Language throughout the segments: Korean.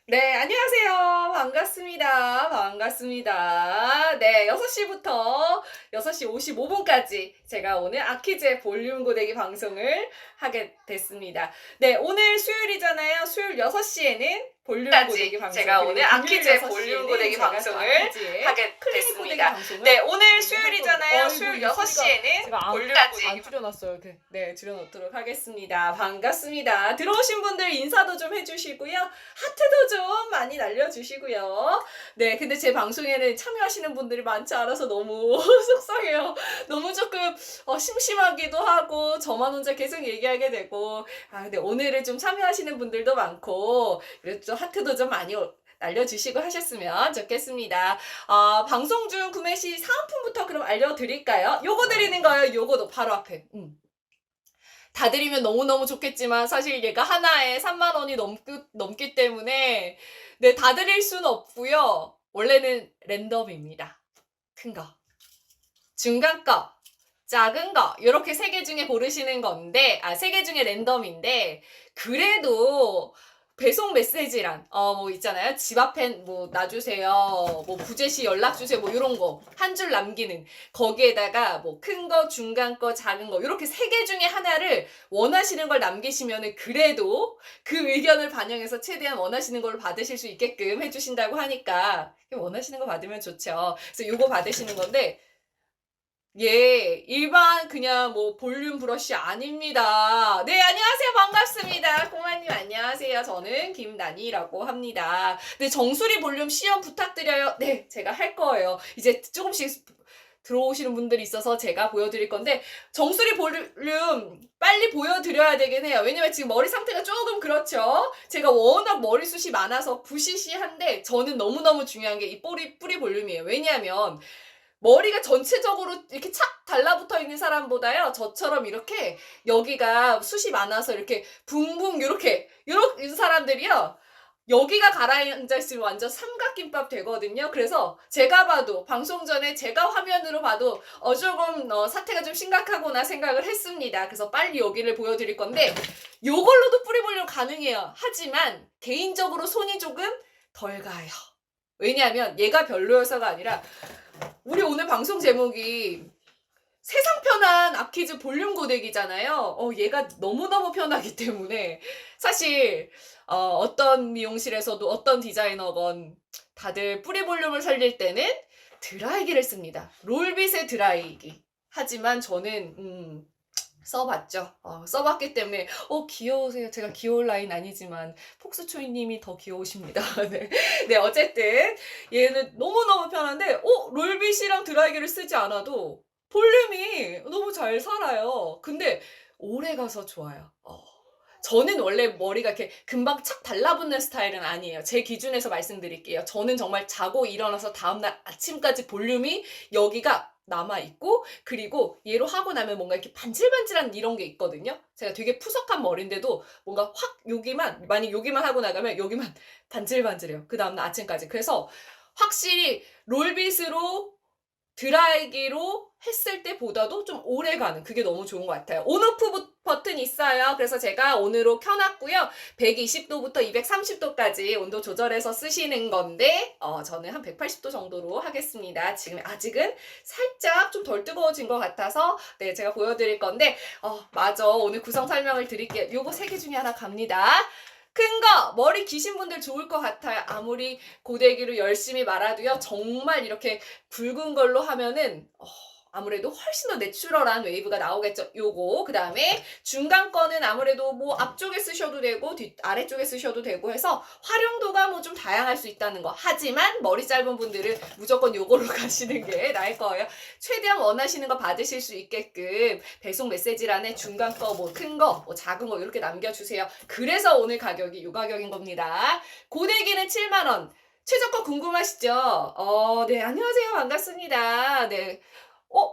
네, 안녕하세요. 반갑습니다. 반갑습니다. 네, 6시부터 6시 55분까지 제가 오늘 아키즈의 볼륨 고데기 방송을 하게 됐습니다. 네, 오늘 수요일이잖아요. 수요일 6시에는 볼륨 고데기 방송, 제가 오늘 그리고 금요일 아키즈의 볼륨 6시에는 고데기 제가 또 방송을 아키즈의 하게 클리닉 고데기 됐습니다. 방송을 네, 오늘 할 수요일이잖아요. 겁니다. 수요일 이 소리가 6시에는 제가 안 볼륨까지. 줄여놨어요. 이렇게. 네, 줄여놓도록 하겠습니다. 반갑습니다. 들어오신 분들 인사도 좀 해주시고요. 하트도 좀 많이 날려주시고요. 네, 근데 제 방송에는 참여하시는 분들이 많지 않아서 너무 속상해요. 너무 조금 심심하기도 하고 저만 혼자 계속 얘기하게 되고 근데 오늘은 좀 참여하시는 분들도 많고 그래도 좀 하트도 좀 많이 날려주시고 하셨으면 좋겠습니다. 방송 중 구매 시 사은품부터 그럼 알려드릴까요? 요거 드리는 거예요. 요거도 바로 앞에. 다 드리면 너무너무 좋겠지만 사실 얘가 하나에 3만 원이 넘기 때문에 네, 다 드릴 수는 없고요. 원래는 랜덤입니다. 큰 거, 중간 거, 작은 거 이렇게 세 개 중에 고르시는 건데 세 개 중에 랜덤인데 그래도 배송 메시지란 뭐 있잖아요. 집 앞에 뭐 놔주세요. 뭐 부재시 연락 주세요. 뭐 이런 거 한 줄 남기는 거기에다가 뭐 큰 거, 중간 거, 작은 거 이렇게 세 개 중에 하나를 원하시는 걸 남기시면은 그래도 그 의견을 반영해서 최대한 원하시는 걸 받으실 수 있게끔 해주신다고 하니까 원하시는 거 받으면 좋죠. 그래서 요거 받으시는 건데 예, 일반 그냥 뭐 볼륨 브러쉬 아닙니다. 네, 안녕하세요. 반갑습니다. 꼬마님 안녕하세요. 저는 김나니라고 합니다. 네, 정수리 볼륨 시연 부탁드려요. 네, 제가 할 거예요. 이제 조금씩 들어오시는 분들이 있어서 제가 보여드릴 건데 정수리 볼륨 빨리 보여드려야 되긴 해요. 왜냐면 지금 머리 상태가 조금 그렇죠. 제가 워낙 머리숱이 많아서 부시시한데 저는 너무너무 중요한 게 이 뿌리 볼륨이에요. 왜냐하면 머리가 전체적으로 이렇게 착 달라붙어 있는 사람보다요. 저처럼 이렇게 여기가 숱이 많아서 이렇게 붕붕 요렇게 사람들이요. 여기가 가라앉아 있으면 완전 삼각김밥 되거든요. 그래서 제가 봐도 방송 전에 제가 화면으로 봐도 조금 사태가 좀 심각하구나 생각을 했습니다. 그래서 빨리 여기를 보여드릴 건데 요걸로도 뿌리 볼륨 가능해요. 하지만 개인적으로 손이 조금 덜 가요. 왜냐하면 얘가 별로여서가 아니라 우리 오늘 방송 제목이 세상 편한 아키즈 볼륨 고데기잖아요. 얘가 너무너무 편하기 때문에 사실 어떤 미용실에서도 어떤 디자이너건 다들 뿌리 볼륨을 살릴 때는 드라이기를 씁니다. 롤빗의 드라이기. 하지만 저는 써봤죠. 써봤기 때문에 귀여우세요. 제가 귀여울 나이는 아니지만 폭스초이님이 더 귀여우십니다. 네. 네, 어쨌든 얘는 너무너무 편한데 롤빗이랑 드라이기를 쓰지 않아도 볼륨이 너무 잘 살아요. 근데 오래 가서 좋아요. 저는 원래 머리가 이렇게 금방 착 달라붙는 스타일은 아니에요. 제 기준에서 말씀드릴게요. 저는 정말 자고 일어나서 다음날 아침까지 볼륨이 여기가 남아있고 그리고 얘로 하고 나면 뭔가 이렇게 반질반질한 이런 게 있거든요. 제가 되게 푸석한 머리인데도 뭔가 확 만약 여기만 하고 나가면 여기만 반질반질해요. 그 다음날 아침까지. 그래서 확실히 롤빗으로 드라이기로 했을 때보다도 좀 오래가는 그게 너무 좋은 것 같아요. 온오프 버튼 있어요. 그래서 제가 온으로 켜놨고요. 120도부터 230도까지 온도 조절해서 쓰시는 건데 저는 한 180도 정도로 하겠습니다. 지금 아직은 살짝 좀 덜 뜨거워진 것 같아서 네 제가 보여드릴 건데 맞아. 오늘 구성 설명을 드릴게요. 요거 3개 중에 하나 갑니다. 큰 거 머리 기신 분들 좋을 것 같아요. 아무리 고데기로 열심히 말아도요. 정말 이렇게 굵은 걸로 하면은 아무래도 훨씬 더 내추럴한 웨이브가 나오겠죠. 요거 그다음에 중간 거는 아무래도 뭐 앞쪽에 쓰셔도 되고 아래쪽에 쓰셔도 되고 해서 활용도가 뭐 좀 다양할 수 있다는 거. 하지만 머리 짧은 분들은 무조건 요걸로 가시는 게 나을 거예요. 최대한 원하시는 거 받으실 수 있게끔 배송 메시지란에 중간 거, 뭐 큰 거, 뭐 작은 거 이렇게 남겨주세요. 그래서 오늘 가격이 요 가격인 겁니다. 고데기는 7만 원. 최저가 궁금하시죠? 네, 안녕하세요. 반갑습니다. 네.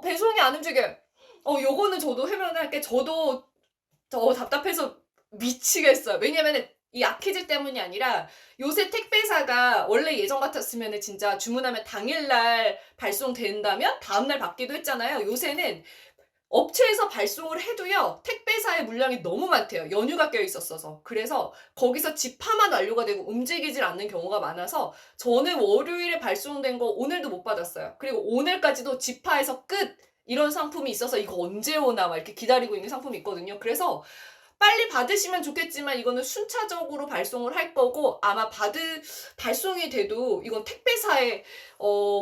배송이 안 움직여요. 요거는 저도 해명할게. 저도 답답해서 미치겠어요. 왜냐면은 이 아키즈 때문이 아니라 요새 택배사가 원래 예전 같았으면은 진짜 주문하면 당일날 발송된다면 다음날 받기도 했잖아요. 요새는 업체에서 발송을 해도요, 택배사의 물량이 너무 많대요. 연휴가 껴 있었어서. 그래서 거기서 집하만 완료가 되고 움직이질 않는 경우가 많아서 저는 월요일에 발송된 거 오늘도 못 받았어요. 그리고 오늘까지도 집하에서 끝! 이런 상품이 있어서 이거 언제 오나 막 이렇게 기다리고 있는 상품이 있거든요. 그래서 빨리 받으시면 좋겠지만 이거는 순차적으로 발송을 할 거고 아마 발송이 돼도 이건 택배사의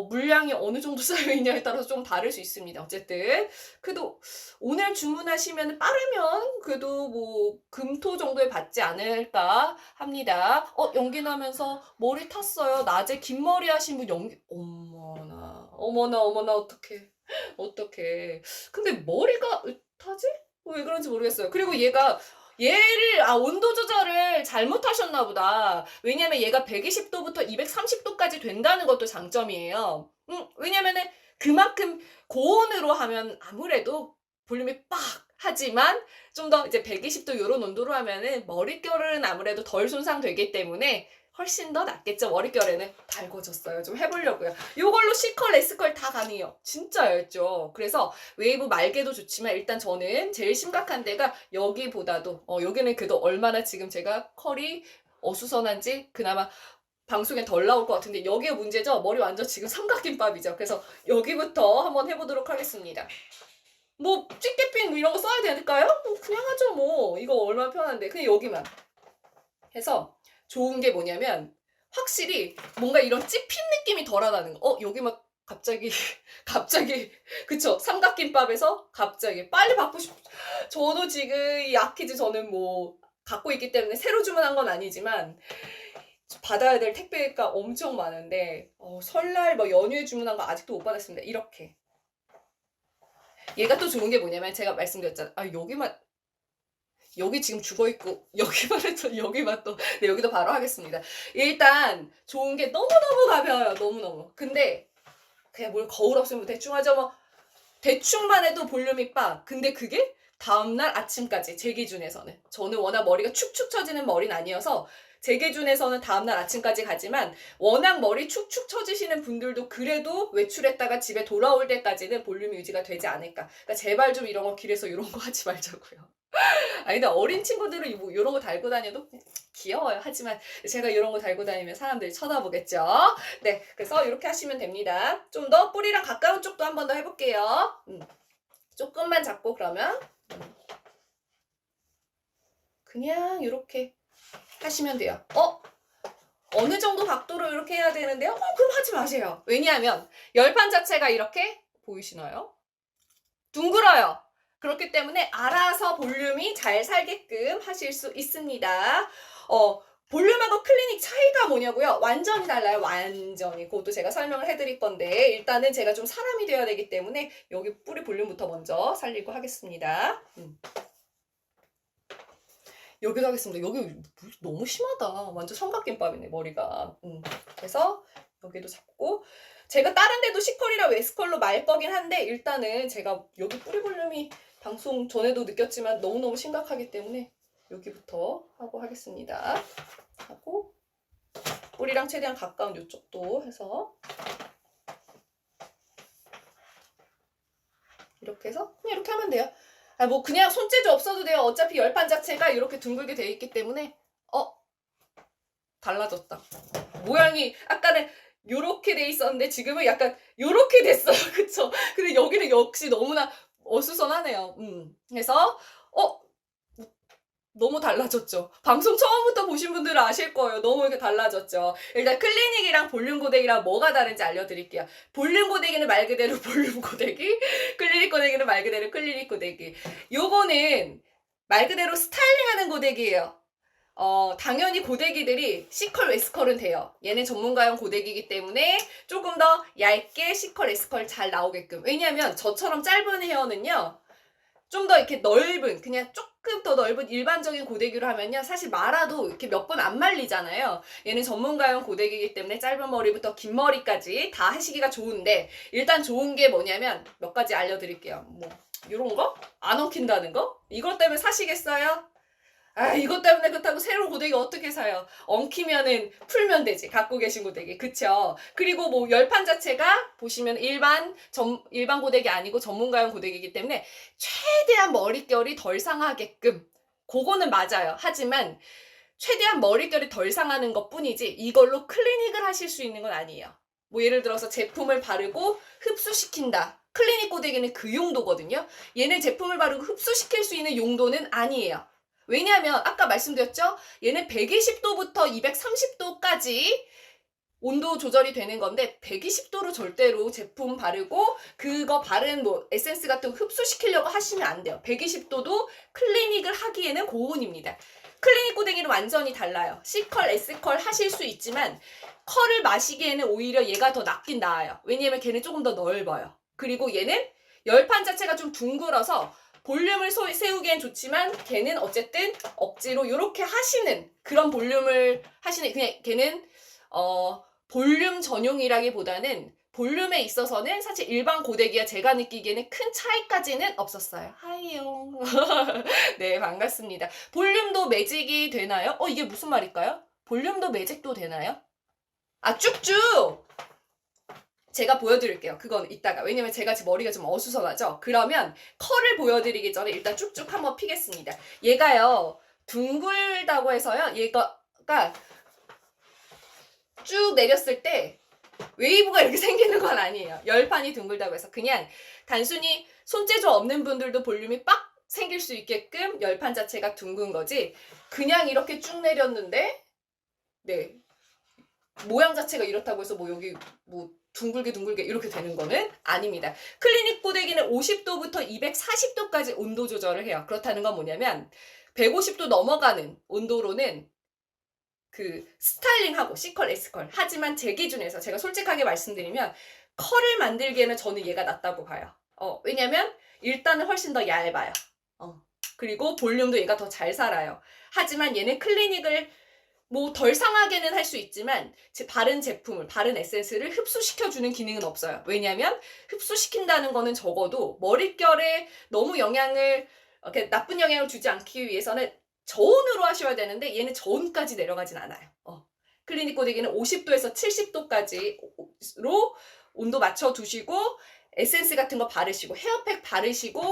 물량이 어느 정도 쌓여 있냐에 따라서 좀 다를 수 있습니다. 어쨌든 그래도 오늘 주문하시면 빠르면 그래도 뭐 금토 정도에 받지 않을까 합니다. 연기 나면서 머리 탔어요. 낮에 긴 머리 하신 분 연기 어머나 어떡해. 근데 머리가 타지? 왜 그런지 모르겠어요. 그리고 얘를 온도 조절을 잘못하셨나 보다. 왜냐면 얘가 120도부터 230도까지 된다는 것도 장점이에요. 왜냐면은 그만큼 고온으로 하면 아무래도 볼륨이 빡 하지만 좀 더 이제 120도 요런 온도로 하면은 머릿결은 아무래도 덜 손상되기 때문에 훨씬 더 낫겠죠. 머릿결에는 달궈졌어요. 좀 해보려고요. 요걸로 C컬, S컬 다 가능해요. 진짜 얇죠. 그래서 웨이브 말개도 좋지만 일단 저는 제일 심각한 데가 여기보다도 여기는 그래도 얼마나 지금 제가 컬이 어수선한지 그나마 방송에 덜 나올 것 같은데 여기가 문제죠. 머리 완전 지금 삼각김밥이죠. 그래서 여기부터 한번 해보도록 하겠습니다. 뭐 찌개핀 뭐 이런 거 써야 될까요? 뭐 그냥 하죠 뭐. 이거 얼마나 편한데. 그냥 여기만 해서 좋은 게 뭐냐면 확실히 뭔가 이런 찝힌 느낌이 덜하다는 거. 여기 막 갑자기 그쵸? 삼각김밥에서 갑자기 빨리 받고 저도 지금 이 아키즈 저는 뭐 갖고 있기 때문에 새로 주문한 건 아니지만 받아야 될 택배가 엄청 많은데 설날 뭐 연휴에 주문한 거 아직도 못 받았습니다. 이렇게 얘가 또 좋은 게 뭐냐면 제가 말씀드렸잖아요. 여기 지금 죽어있고 여기만 해도 여기만 또 네, 여기도 바로 하겠습니다. 일단 좋은 게 너무너무 가벼워요. 너무너무. 근데 그냥 뭘 거울 없으면 대충 하죠. 뭐 대충만 해도 볼륨이 빡. 근데 그게 다음날 아침까지 제 기준에서는 저는 워낙 머리가 축축 처지는 머리는 아니어서 제 기준에서는 다음날 아침까지 가지만 워낙 머리 축축 처지시는 분들도 그래도 외출했다가 집에 돌아올 때까지는 볼륨이 유지가 되지 않을까. 그러니까 제발 좀 이런 거 길에서 이런 거 하지 말자고요. 근데 어린 친구들은 뭐 이런 거 달고 다녀도 귀여워요. 하지만 제가 이런 거 달고 다니면 사람들이 쳐다보겠죠. 네, 그래서 이렇게 하시면 됩니다. 좀 더 뿌리랑 가까운 쪽도 한 번 더 해볼게요. 조금만 잡고 그러면 그냥 이렇게 하시면 돼요. 어느 정도 각도로 이렇게 해야 되는데요? 그럼 하지 마세요. 왜냐하면 열판 자체가 이렇게 보이시나요? 둥글어요. 그렇기 때문에 알아서 볼륨이 잘 살게끔 하실 수 있습니다. 볼륨하고 클리닉 차이가 뭐냐고요? 완전히 달라요. 완전히. 그것도 제가 설명을 해드릴 건데 일단은 제가 좀 사람이 되어야 되기 때문에 여기 뿌리 볼륨부터 먼저 살리고 하겠습니다. 여기도 하겠습니다. 여기 너무 심하다. 완전 삼각김밥이네 머리가. 그래서 여기도 잡고 제가 다른 데도 C컬이라 S컬로 말 거긴 한데 일단은 제가 여기 뿌리 볼륨이 방송 전에도 느꼈지만 너무너무 심각하기 때문에 여기부터 하고 하겠습니다. 하고 뿌리랑 최대한 가까운 이쪽도 해서 이렇게 해서 그냥 이렇게 하면 돼요. 뭐 그냥 손재주 없어도 돼요. 어차피 열판 자체가 이렇게 둥글게 되어 있기 때문에 달라졌다. 모양이 아까는 요렇게 돼 있었는데 지금은 약간 요렇게 됐어요. 그쵸? 근데 여기는 역시 너무나 어수선하네요. 그래서 너무 달라졌죠. 방송 처음부터 보신 분들은 아실 거예요. 너무 이렇게 달라졌죠. 일단 클리닉이랑 볼륨 고데기랑 뭐가 다른지 알려드릴게요. 볼륨 고데기는 말 그대로 볼륨 고데기, 클리닉 고데기는 말 그대로 클리닉 고데기. 요거는 말 그대로 스타일링하는 고데기예요. 당연히 고데기들이 C컬, S컬은 돼요. 얘는 전문가용 고데기이기 때문에 조금 더 얇게 C컬, S컬 잘 나오게끔. 왜냐면 저처럼 짧은 헤어는요. 좀 더 이렇게 넓은 그냥 조금 더 넓은 일반적인 고데기로 하면요 사실 말아도 이렇게 몇 번 안 말리잖아요. 얘는 전문가용 고데기이기 때문에 짧은 머리부터 긴 머리까지 다 하시기가 좋은데 일단 좋은 게 뭐냐면 몇 가지 알려드릴게요. 뭐 이런 거? 안 엉킨다는 거? 이것 때문에 사시겠어요? 아, 이것 때문에 그렇다고 새로운 고데기 어떻게 사요? 엉키면은 풀면 되지. 갖고 계신 고데기. 그쵸? 그리고 뭐 열판 자체가 보시면 일반 고데기 아니고 전문가용 고데기이기 때문에 최대한 머릿결이 덜 상하게끔. 그거는 맞아요. 하지만 최대한 머릿결이 덜 상하는 것 뿐이지 이걸로 클리닉을 하실 수 있는 건 아니에요. 뭐 예를 들어서 제품을 바르고 흡수시킨다. 클리닉 고데기는 그 용도거든요. 얘는 제품을 바르고 흡수시킬 수 있는 용도는 아니에요. 왜냐하면 아까 말씀드렸죠? 얘는 120도부터 230도까지 온도 조절이 되는 건데 120도로 절대로 제품 바르고 그거 바른 뭐 에센스 같은 거 흡수시키려고 하시면 안 돼요. 120도도 클리닉을 하기에는 고온입니다. 클리닉 고데기는 완전히 달라요. C컬, S컬 하실 수 있지만 컬을 마시기에는 오히려 얘가 더 낫긴 나아요. 왜냐면 걔는 조금 더 넓어요. 그리고 얘는 열판 자체가 좀 둥글어서 볼륨을 세우기엔 좋지만 걔는 어쨌든 억지로 이렇게 하시는 그런 볼륨을 하시는 그냥 걔는 볼륨 전용이라기보다는 볼륨에 있어서는 사실 일반 고데기와 제가 느끼기에는 큰 차이까지는 없었어요. 하이용. 네, 반갑습니다. 볼륨도 매직이 되나요? 이게 무슨 말일까요? 볼륨도 매직도 되나요? 아, 쭉쭉! 제가 보여드릴게요. 그건 이따가. 왜냐면 제가 제 머리가 좀 어수선하죠? 그러면 컬을 보여드리기 전에 일단 쭉쭉 한번 피겠습니다. 얘가요, 둥글다고 해서요, 얘가 쭉 내렸을 때 웨이브가 이렇게 생기는 건 아니에요. 열판이 둥글다고 해서 그냥 단순히 손재주 없는 분들도 볼륨이 빡 생길 수 있게끔 열판 자체가 둥근 거지 그냥 이렇게 쭉 내렸는데 네 모양 자체가 이렇다고 해서 뭐 여기 뭐 둥글게 이렇게 되는 거는 아닙니다. 클리닉 고데기는 50도부터 240도까지 온도 조절을 해요. 그렇다는 건 뭐냐면 150도 넘어가는 온도로는 그 스타일링하고 C컬, S컬. 하지만 제 기준에서 제가 솔직하게 말씀드리면 컬을 만들기에는 저는 얘가 낫다고 봐요. 왜냐면 일단은 훨씬 더 얇아요. 그리고 볼륨도 얘가 더 잘 살아요. 하지만 얘는 클리닉을 뭐 덜 상하게는 할 수 있지만 바른 제품을, 바른 에센스를 흡수시켜주는 기능은 없어요. 왜냐면 흡수시킨다는 거는 적어도 머릿결에 너무 이렇게 나쁜 영향을 주지 않기 위해서는 저온으로 하셔야 되는데 얘는 저온까지 내려가진 않아요. 클리닉 고데기는 50도에서 70도까지로 온도 맞춰 두시고 에센스 같은 거 바르시고 헤어팩 바르시고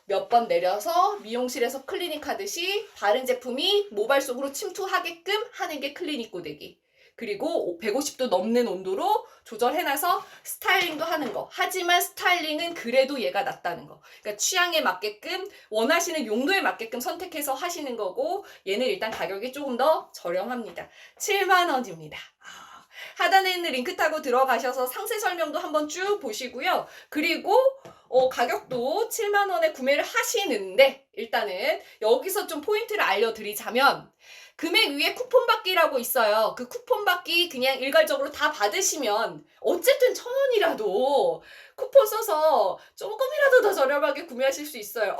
몇 번 내려서 미용실에서 클리닉 하듯이 바른 제품이 모발 속으로 침투하게끔 하는 게 클리닉 고데기. 그리고 150도 넘는 온도로 조절해놔서 스타일링도 하는 거. 하지만 스타일링은 그래도 얘가 낫다는 거. 그러니까 취향에 맞게끔 원하시는 용도에 맞게끔 선택해서 하시는 거고 얘는 일단 가격이 조금 더 저렴합니다. 7만 원입니다. 하단에 있는 링크 타고 들어가셔서 상세 설명도 한번 쭉 보시고요. 그리고 가격도 7만 원에 구매를 하시는데 일단은 여기서 좀 포인트를 알려드리자면 금액 위에 쿠폰 받기라고 있어요. 그 쿠폰 받기 그냥 일괄적으로 다 받으시면 어쨌든 1,000원이라도 쿠폰 써서 조금이라도 더 저렴하게 구매하실 수 있어요.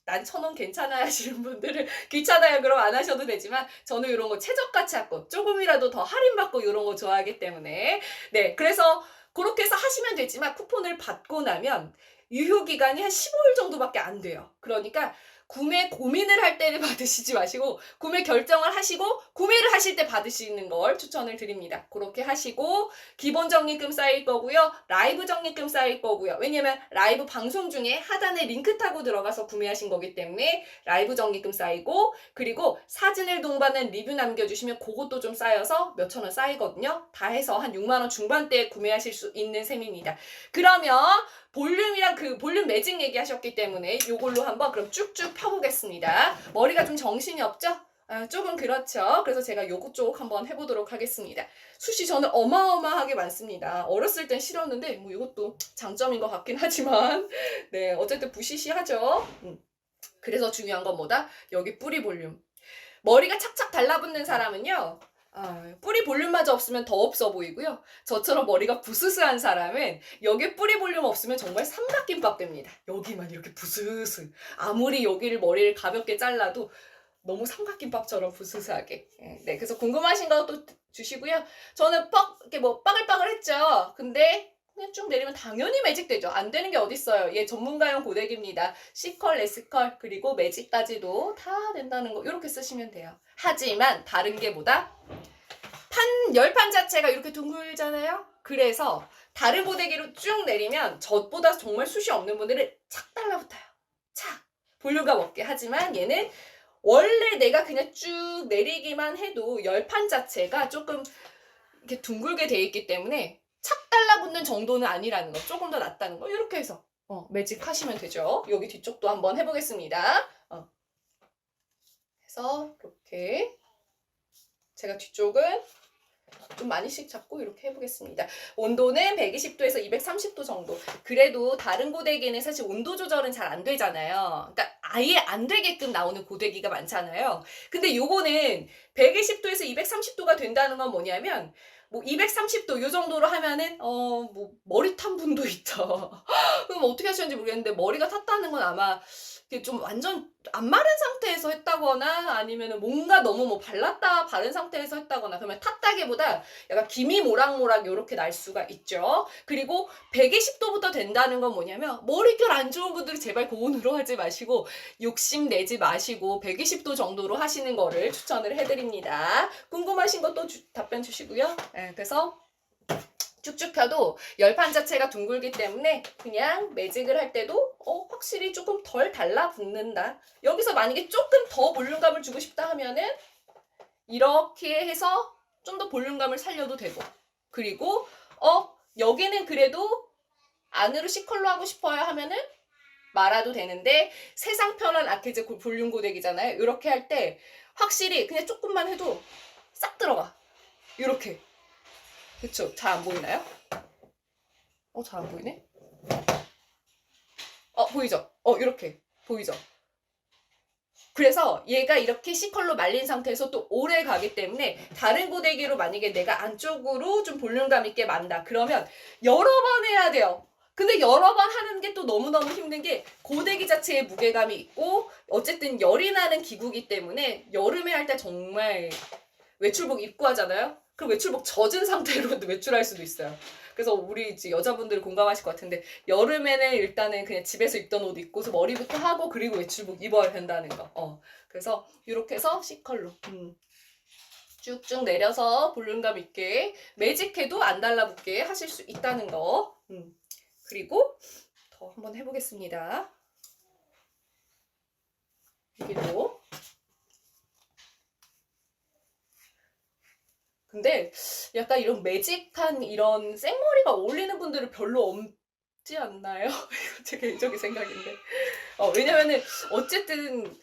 난 1,000원 괜찮아 하시는 분들은 귀찮아요. 그럼 안 하셔도 되지만 저는 이런 거 최저가치 받고 조금이라도 더 할인받고 이런 거 좋아하기 때문에 네, 그래서 그렇게 해서 하시면 되지만 쿠폰을 받고 나면 유효기간이 한 15일 정도밖에 안 돼요. 그러니까 구매 고민을 할 때는 받으시지 마시고 구매 결정을 하시고 구매를 하실 때 받으시는 걸 추천을 드립니다. 그렇게 하시고 기본 적립금 쌓일 거고요. 라이브 적립금 쌓일 거고요. 왜냐면 라이브 방송 중에 하단에 링크 타고 들어가서 구매하신 거기 때문에 라이브 적립금 쌓이고 그리고 사진을 동반한 리뷰 남겨주시면 그것도 좀 쌓여서 몇천 원 쌓이거든요. 다 해서 한 6만 원 중반대에 구매하실 수 있는 셈입니다. 그러면 볼륨이랑 그 볼륨 매직 얘기하셨기 때문에 요걸로 한번 그럼 쭉쭉 펴보겠습니다. 머리가 좀 정신이 없죠? 조금 그렇죠. 그래서 제가 요거 쪽 한번 해보도록 하겠습니다. 숱이 저는 어마어마하게 많습니다. 어렸을 땐 싫었는데 뭐 이것도 장점인 것 같긴 하지만 네 어쨌든 부시시하죠. 그래서 중요한 건 뭐다? 여기 뿌리 볼륨. 머리가 착착 달라붙는 사람은요. 뿌리 볼륨마저 없으면 더 없어 보이고요. 저처럼 머리가 부스스한 사람은 여기 뿌리 볼륨 없으면 정말 삼각김밥 됩니다. 여기만 이렇게 부스스. 아무리 여기를 머리를 가볍게 잘라도 너무 삼각김밥처럼 부스스하게. 네, 그래서 궁금하신 거 또 주시고요. 저는 이렇게 뭐 빠글빠글했죠. 근데 그냥 쭉 내리면 당연히 매직되죠. 안 되는 게 어딨어요. 얘 전문가용 고데기입니다. C컬, S컬, 그리고 매직까지도 다 된다는 거 이렇게 쓰시면 돼요. 하지만 다른 게 뭐다? 열판 자체가 이렇게 둥글잖아요. 그래서 다른 고데기로 쭉 내리면 저보다 정말 숱이 없는 분들은 착 달라붙어요. 착! 볼륨감 없게. 하지만 얘는 원래 내가 그냥 쭉 내리기만 해도 열판 자체가 조금 이렇게 둥글게 돼 있기 때문에 착 달라붙는 정도는 아니라는 거. 조금 더 낫다는 거. 이렇게 해서 매직 하시면 되죠. 여기 뒤쪽도 한번 해보겠습니다. 그래서 이렇게 제가 뒤쪽은 좀 많이씩 잡고 이렇게 해보겠습니다. 온도는 120도에서 230도 정도. 그래도 다른 고데기는 사실 온도 조절은 잘 안 되잖아요. 그러니까 아예 안 되게끔 나오는 고데기가 많잖아요. 근데 요거는 120도에서 230도가 된다는 건 뭐냐면 뭐 230도 요 정도로 하면은 뭐 머리 탄 분도 있죠. 그럼 어떻게 하시는지 모르겠는데 머리가 탔다는 건 아마 좀 완전 안 마른 상태에서 했다거나 아니면은 뭔가 너무 뭐 발랐다 바른 상태에서 했다거나 그러면 탔다기보다 약간 김이 모락모락 요렇게 날 수가 있죠. 그리고 120도부터 된다는 건 뭐냐면 머릿결 안 좋은 분들은 제발 고온으로 하지 마시고 욕심 내지 마시고 120도 정도로 하시는 거를 추천을 해드립니다. 궁금하신 것도 답변 주시고요. 네, 그래서 쭉쭉 펴도 열판 자체가 둥글기 때문에 그냥 매직을 할 때도 확실히 조금 덜 달라붙는다. 여기서 만약에 조금 더 볼륨감을 주고 싶다 하면은 이렇게 해서 좀 더 볼륨감을 살려도 되고, 그리고 여기는 그래도 안으로 C컬로 하고 싶어요 하면은 말아도 되는데 세상 편한 아키즈 볼륨 고데기잖아요. 이렇게 할 때 확실히 그냥 조금만 해도 싹 들어가. 이렇게. 그쵸? 잘 안 보이나요? 잘 안 보이네? 보이죠? 이렇게. 보이죠? 그래서 얘가 이렇게 C컬로 말린 상태에서 또 오래 가기 때문에 다른 고데기로 만약에 내가 안쪽으로 좀 볼륨감 있게 만다. 그러면 여러 번 해야 돼요. 근데 여러 번 하는 게 또 너무너무 힘든 게 고데기 자체에 무게감이 있고 어쨌든 열이 나는 기구이기 때문에 여름에 할 때 정말 외출복 입고 하잖아요? 그럼 외출복 젖은 상태로 외출할 수도 있어요. 그래서 우리 이제 여자분들 공감하실 것 같은데 여름에는 일단은 그냥 집에서 입던 옷 입고서 머리부터 하고 그리고 외출복 입어야 된다는 거. 그래서 이렇게 해서 C컬로 쭉쭉 내려서 볼륨감 있게 매직해도 안 달라붙게 하실 수 있다는 거. 그리고 더 한번 해보겠습니다. 여기도. 근데 약간 이런 매직한 이런 생머리가 어울리는 분들은 별로 없지 않나요? 이거 제 개인적인 생각인데. 왜냐면은 어쨌든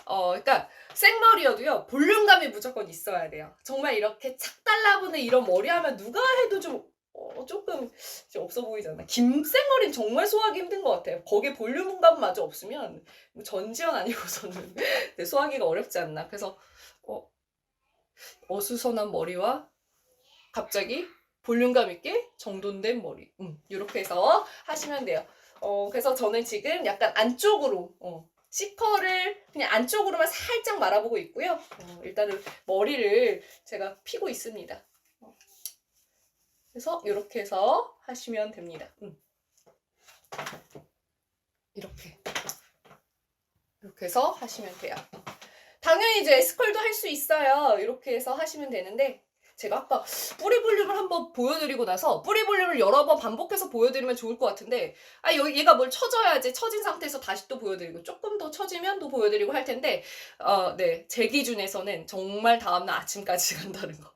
그러니까 생머리여도요 볼륨감이 무조건 있어야 돼요. 정말 이렇게 착 달라붙는 이런 머리 하면 누가 해도 좀 조금 없어 보이잖아. 긴 생머리는 정말 소화하기 힘든 것 같아요. 거기에 볼륨감마저 없으면 뭐 전지현 아니고서는 소화하기가 어렵지 않나. 그래서 어수선한 머리와 갑자기 볼륨감 있게 정돈된 머리. 이렇게 해서 하시면 돼요. 그래서 저는 지금 약간 안쪽으로 C컬을 그냥 안쪽으로만 살짝 말아보고 있고요. 일단은 머리를 제가 피고 있습니다. 그래서 이렇게 해서 하시면 됩니다. 이렇게 해서 하시면 돼요. 당연히 이제 S컬도 할 수 있어요. 이렇게 해서 하시면 되는데 제가 아까 뿌리 볼륨을 한번 보여드리고 나서 뿌리 볼륨을 여러 번 반복해서 보여드리면 좋을 것 같은데 얘가 뭘 쳐줘야지 처진 상태에서 다시 또 보여드리고 조금 더 처지면 또 보여드리고 할 텐데 네, 제 기준에서는 정말 다음날 아침까지 간다는 거.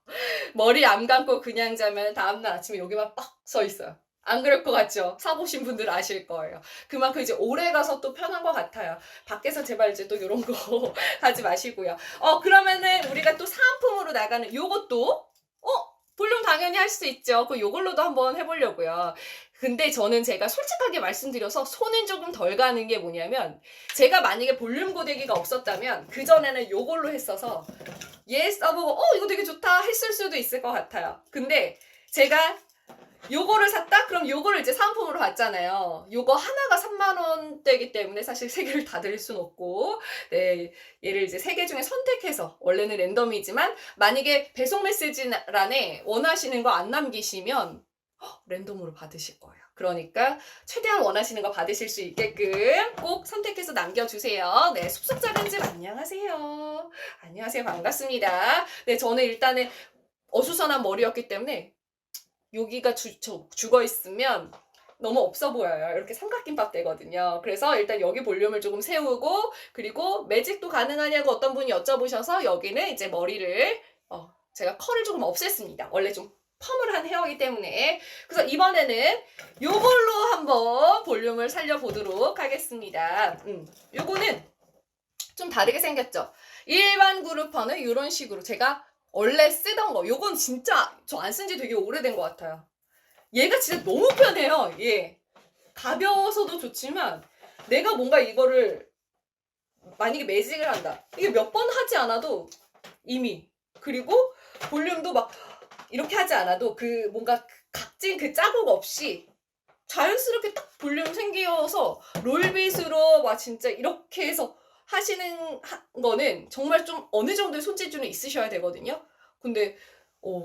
머리 안 감고 그냥 자면 다음날 아침에 여기만 빡 서 있어요. 안 그럴 것 같죠? 사보신 분들 아실 거예요. 그만큼 이제 오래 가서 또 편한 것 같아요. 밖에서 제발 이제 또 이런 거 하지 마시고요. 그러면은 우리가 또 사은품으로 나가는 요것도 볼륨 당연히 할 수 있죠. 요걸로도 한번 해보려고요. 근데 저는 제가 솔직하게 말씀드려서 손은 조금 덜 가는 게 뭐냐면 제가 만약에 볼륨 고데기가 없었다면 그전에는 요걸로 했어서 얘 써보고 이거 되게 좋다 했을 수도 있을 것 같아요. 근데 제가 요거를 샀다? 그럼 요거를 이제 사은품으로 받잖아요. 요거 하나가 3만원대이기 때문에 사실 3개를 다 드릴 순 없고 네, 얘를 이제 3개 중에 선택해서 원래는 랜덤이지만 만약에 배송 메시지란에 원하시는 거 안 남기시면 랜덤으로 받으실 거예요. 그러니까 최대한 원하시는 거 받으실 수 있게끔 꼭 선택해서 남겨주세요. 네, 숲속자변집 안녕하세요. 안녕하세요. 반갑습니다. 네, 저는 일단은 어수선한 머리였기 때문에 여기가 죽어 있으면 너무 없어 보여요. 이렇게 삼각김밥 되거든요. 그래서 일단 여기 볼륨을 조금 세우고, 그리고 매직도 가능하냐고 어떤 분이 여쭤보셔서 여기는 이제 머리를 제가 컬을 조금 없앴습니다. 원래 좀 펌을 한 헤어이기 때문에. 그래서 이번에는 요걸로 한번 볼륨을 살려보도록 하겠습니다. 요거는 좀 다르게 생겼죠. 일반 그루퍼는 이런 식으로 제가 원래 쓰던 거, 요건 진짜 저 안 쓴 지 되게 오래된 것 같아요. 얘가 진짜 너무 편해요. 예. 가벼워서도 좋지만 내가 뭔가 이거를 만약에 매직을 한다. 이게 몇 번 하지 않아도 이미, 그리고 볼륨도 막 이렇게 하지 않아도 그 뭔가 각진 그 자국 없이 자연스럽게 딱 볼륨 생겨서 롤빗으로 막 진짜 이렇게 해서 하시는 거는 정말 좀 어느 정도의 손재주는 있으셔야 되거든요. 근데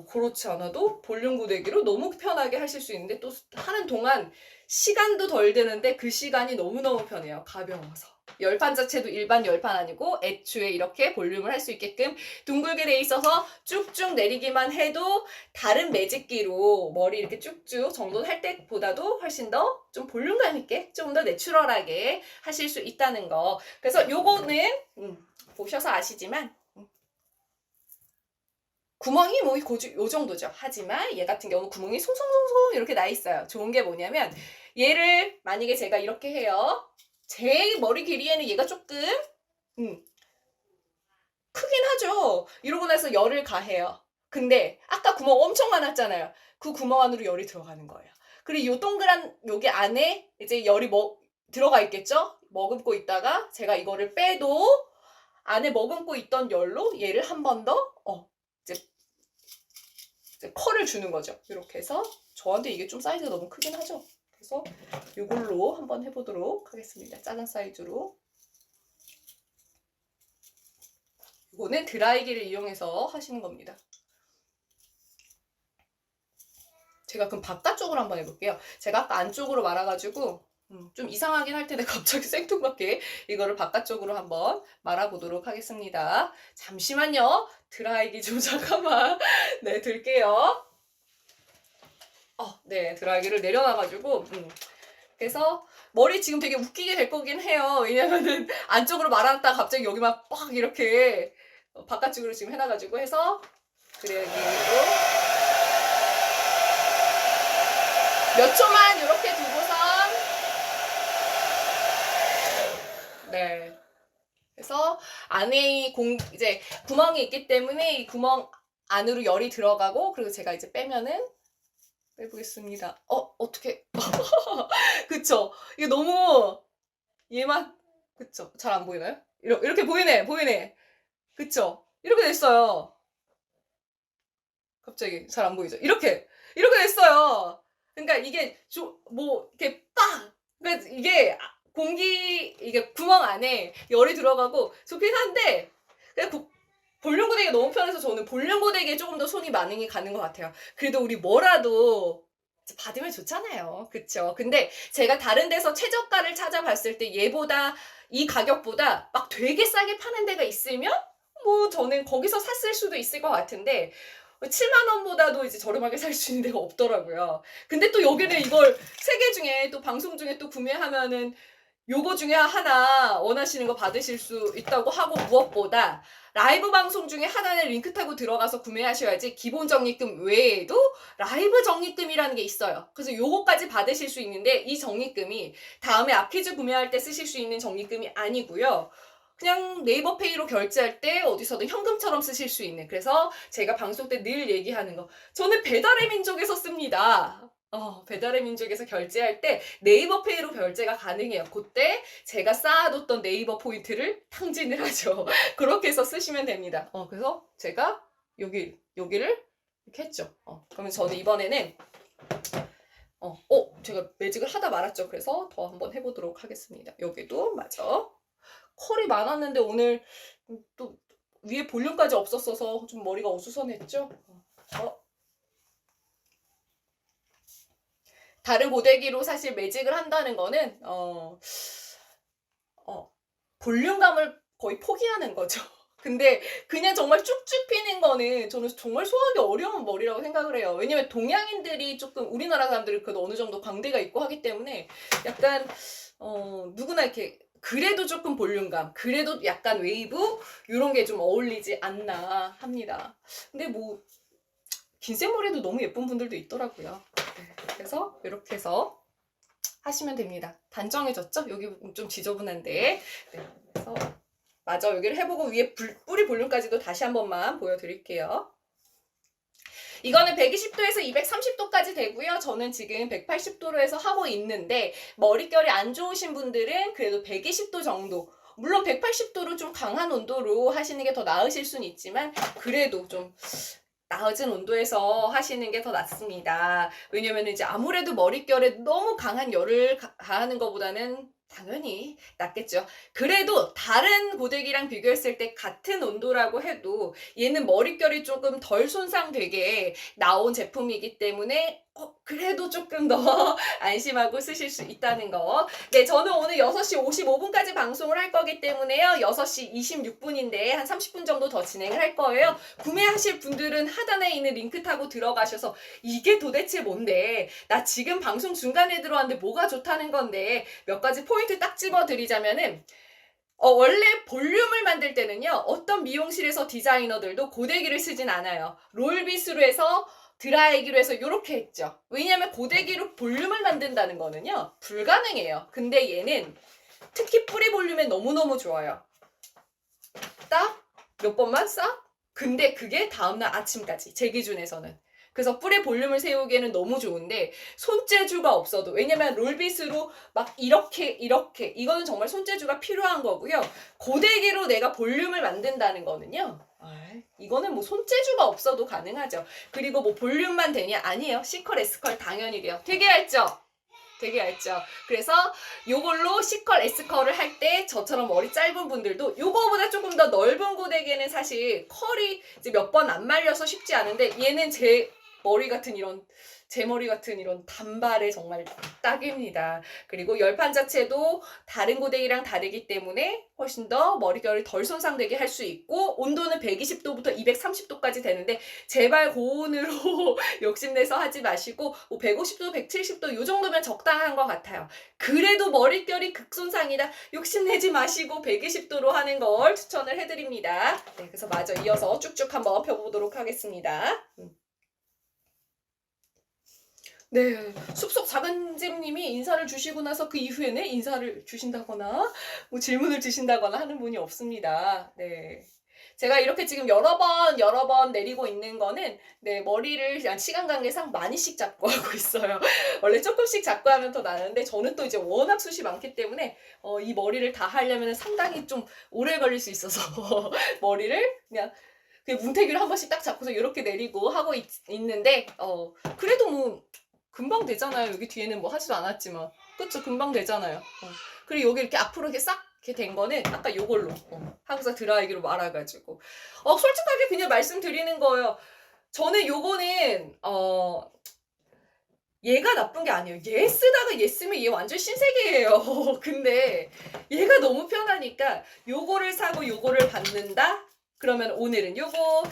그렇지 않아도 볼륨 고데기로 너무 편하게 하실 수 있는데, 또 하는 동안 시간도 덜 드는데 그 시간이 너무너무 편해요. 가벼워서. 열판 자체도 일반 열판 아니고 애초에 이렇게 볼륨을 할 수 있게끔 둥글게 돼 있어서 쭉쭉 내리기만 해도 다른 매직기로 머리 이렇게 쭉쭉 정돈할 때보다도 훨씬 더 좀 볼륨감 있게, 좀 더 내추럴하게 하실 수 있다는 거. 그래서 요거는 보셔서 아시지만 구멍이 뭐 요 정도죠. 하지만 얘 같은 경우는 구멍이 송송송송 이렇게 나 있어요. 좋은 게 뭐냐면 얘를 만약에 제가 이렇게 해요. 제 머리 길이에는 얘가 조금 크긴 하죠. 이러고 나서 열을 가해요. 근데 아까 구멍 엄청 많았잖아요. 그 구멍 안으로 열이 들어가는 거예요. 그리고 요 동그란 여기 안에 이제 열이 들어가 있겠죠? 머금고 있다가 제가 이거를 빼도 안에 머금고 있던 열로 얘를 한 번 더 이제 컬을 주는 거죠. 이렇게 해서 저한테 이게 좀 사이즈가 너무 크긴 하죠. 그래서 이걸로 한번 해보도록 하겠습니다. 작은 사이즈로. 이거는 드라이기를 이용해서 하시는 겁니다. 제가 그럼 바깥쪽으로 한번 해볼게요. 제가 아까 안쪽으로 말아가지고 좀 이상하긴 할 텐데 갑자기 생뚱맞게 이거를 바깥쪽으로 한번 말아보도록 하겠습니다. 잠시만요. 드라이기 좀 잠깐만 들게요. 네, 드라이기를 내려놔가지고 그래서 머리 지금 되게 웃기게 될 거긴 해요. 왜냐면은 안쪽으로 말아놨다가 갑자기 여기만 빡 이렇게 바깥쪽으로 지금 해놔가지고 해서 드라이기로 몇 초만 이렇게 두고선 그래서 안에 이제 구멍이 있기 때문에 이 구멍 안으로 열이 들어가고, 그리고 제가 이제 빼면은 빼보겠습니다. 어떻게 그쵸? 이게 너무 얘만 그쵸? 잘 안 보이나요? 이렇게 보이네. 그쵸? 이렇게 됐어요. 갑자기 잘 안 보이죠? 이렇게 됐어요. 그러니까 이게 이렇게 그러니까 이게 이게 구멍 안에 열이 들어가고 좋긴 한데, 그냥 볼륨 고데기가 너무 편해서 저는 볼륨 고데기에 조금 더 손이 많이 가는 것 같아요. 그래도 우리 뭐라도 받으면 좋잖아요. 그쵸? 근데 제가 다른 데서 최저가를 찾아봤을 때 얘보다, 이 가격보다 막 되게 싸게 파는 데가 있으면 뭐 저는 거기서 샀을 수도 있을 것 같은데 7만 원보다도 이제 저렴하게 살 수 있는 데가 없더라고요. 근데 또 여기는 이걸 3개 중에 또 방송 중에 또 구매하면은 요거 중에 하나 원하시는 거 받으실 수 있다고 하고, 무엇보다 라이브 방송 중에 하나는 링크 타고 들어가서 구매하셔야지 기본 적립금 외에도 라이브 적립금이라는 게 있어요. 그래서 요거까지 받으실 수 있는데 이 적립금이 다음에 아키즈 구매할 때 쓰실 수 있는 적립금이 아니고요. 그냥 네이버 페이로 결제할 때 어디서든 현금처럼 쓰실 수 있는, 그래서 제가 방송 때 늘 얘기하는 거, 저는 배달의 민족에서 씁니다. 배달의 민족에서 결제할 때 네이버 페이로 결제가 가능해요. 그때 제가 쌓아뒀던 네이버 포인트를 탕진을 하죠. 그렇게 해서 쓰시면 됩니다. 그래서 제가 여기를 이렇게 했죠. 그러면 저는 이번에는 제가 매직을 하다 말았죠. 그래서 더 한번 해보도록 하겠습니다. 여기도 맞아. 컬이 많았는데 오늘 또 위에 볼륨까지 없었어서 좀 머리가 어수선했죠. 다른 고데기로 사실 매직을 한다는 거는 볼륨감을 거의 포기하는 거죠. 근데 그냥 정말 쭉쭉 피는 거는 저는 정말 소화하기 어려운 머리라고 생각을 해요. 왜냐면 동양인들이 조금 우리나라 사람들이 그래도 어느 정도 광대가 있고 하기 때문에 약간 누구나 이렇게 그래도 조금 볼륨감, 그래도 약간 웨이브 요런 게 좀 어울리지 않나 합니다. 근데 뭐 긴 생머리도 너무 예쁜 분들도 있더라고요. 네, 그래서 이렇게 해서 하시면 됩니다. 단정해졌죠? 여기 좀 지저분한데. 네, 그래서 맞아, 여기를 해보고 위에 뿌리 볼륨까지도 다시 한 번만 보여드릴게요. 이거는 120도에서 230도까지 되고요. 저는 지금 180도로 해서 하고 있는데 머릿결이 안 좋으신 분들은 그래도 120도 정도, 물론 180도로 좀 강한 온도로 하시는 게 더 나으실 수는 있지만 그래도 좀 낮은 온도에서 하시는 게 더 낫습니다. 왜냐면 이제 아무래도 머릿결에 너무 강한 열을 가하는 것보다는 당연히 낫겠죠. 그래도 다른 고데기랑 비교했을 때 같은 온도라고 해도 얘는 머릿결이 조금 덜 손상되게 나온 제품이기 때문에 그래도 조금 더 안심하고 쓰실 수 있다는 거. 네, 저는 오늘 6시 55분까지 방송을 할 거기 때문에요. 6시 26분인데 한 30분 정도 더 진행을 할 거예요. 구매하실 분들은 하단에 있는 링크 타고 들어가셔서 이게 도대체 뭔데? 나 지금 방송 중간에 들어왔는데 뭐가 좋다는 건데? 몇 가지 포인트 딱 집어드리자면은 원래 볼륨을 만들 때는요. 어떤 미용실에서 디자이너들도 고데기를 쓰진 않아요. 롤빗으로 해서 드라이기로 해서 이렇게 했죠. 왜냐하면 고데기로 볼륨을 만든다는 거는요. 불가능해요. 근데 얘는 특히 뿌리 볼륨에 너무너무 좋아요. 딱 몇 번만 싹? 근데 그게 다음날 아침까지 제 기준에서는. 그래서 뿌리 볼륨을 세우기에는 너무 좋은데 손재주가 없어도, 왜냐면 롤빗으로 막 이렇게 이거는 정말 손재주가 필요한 거고요. 고데기로 내가 볼륨을 만든다는 거는요. 이거는 뭐 손재주가 없어도 가능하죠. 그리고 뭐 볼륨만 되냐? 아니에요. C컬, S컬 당연히 돼요. 되게 얇죠? 되게 얇죠. 그래서 요걸로 C컬, S컬을 할 때 저처럼 머리 짧은 분들도 요거보다 조금 더 넓은 고데기에는 사실 컬이 이제 몇 번 안 말려서 쉽지 않은데 얘는 제 머리 같은 이런 단발에 정말 딱입니다. 그리고 열판 자체도 다른 고데기랑 다르기 때문에 훨씬 더 머릿결이 덜 손상되게 할 수 있고 온도는 120도부터 230도까지 되는데 제발 고온으로 욕심내서 하지 마시고 뭐 150도, 170도 요 정도면 적당한 것 같아요. 그래도 머릿결이 극손상이다. 욕심내지 마시고 120도로 하는 걸 추천을 해드립니다. 네, 그래서 마저 이어서 쭉쭉 한번 펴보도록 하겠습니다. 네, 숲속 작은집님이 인사를 주시고 나서 그 이후에는 인사를 주신다거나 뭐 질문을 주신다거나 하는 분이 없습니다. 네. 제가 이렇게 지금 여러 번 내리고 있는 거는 네, 머리를 그냥 시간 관계상 많이씩 잡고 하고 있어요. 원래 조금씩 잡고 하면 더 나는데 저는 또 이제 워낙 숱이 많기 때문에 이 머리를 다 하려면 상당히 좀 오래 걸릴 수 있어서 머리를 그냥 문태기를 한 번씩 딱 잡고서 이렇게 내리고 하고 있는데 그래도 뭐 금방 되잖아요. 여기 뒤에는 뭐 하지도 않았지만. 그쵸? 금방 되잖아요. 그리고 여기 이렇게 앞으로 이렇게 싹 이렇게 된 거는 아까 요걸로 하고서 드라이기로 말아가지고. 솔직하게 그냥 말씀드리는 거예요. 저는 요거는 얘가 나쁜 게 아니에요. 얘 쓰다가 얘 쓰면 얘 완전 신세계예요. 근데 얘가 너무 편하니까 요거를 사고 요거를 받는다? 그러면 오늘은 요거,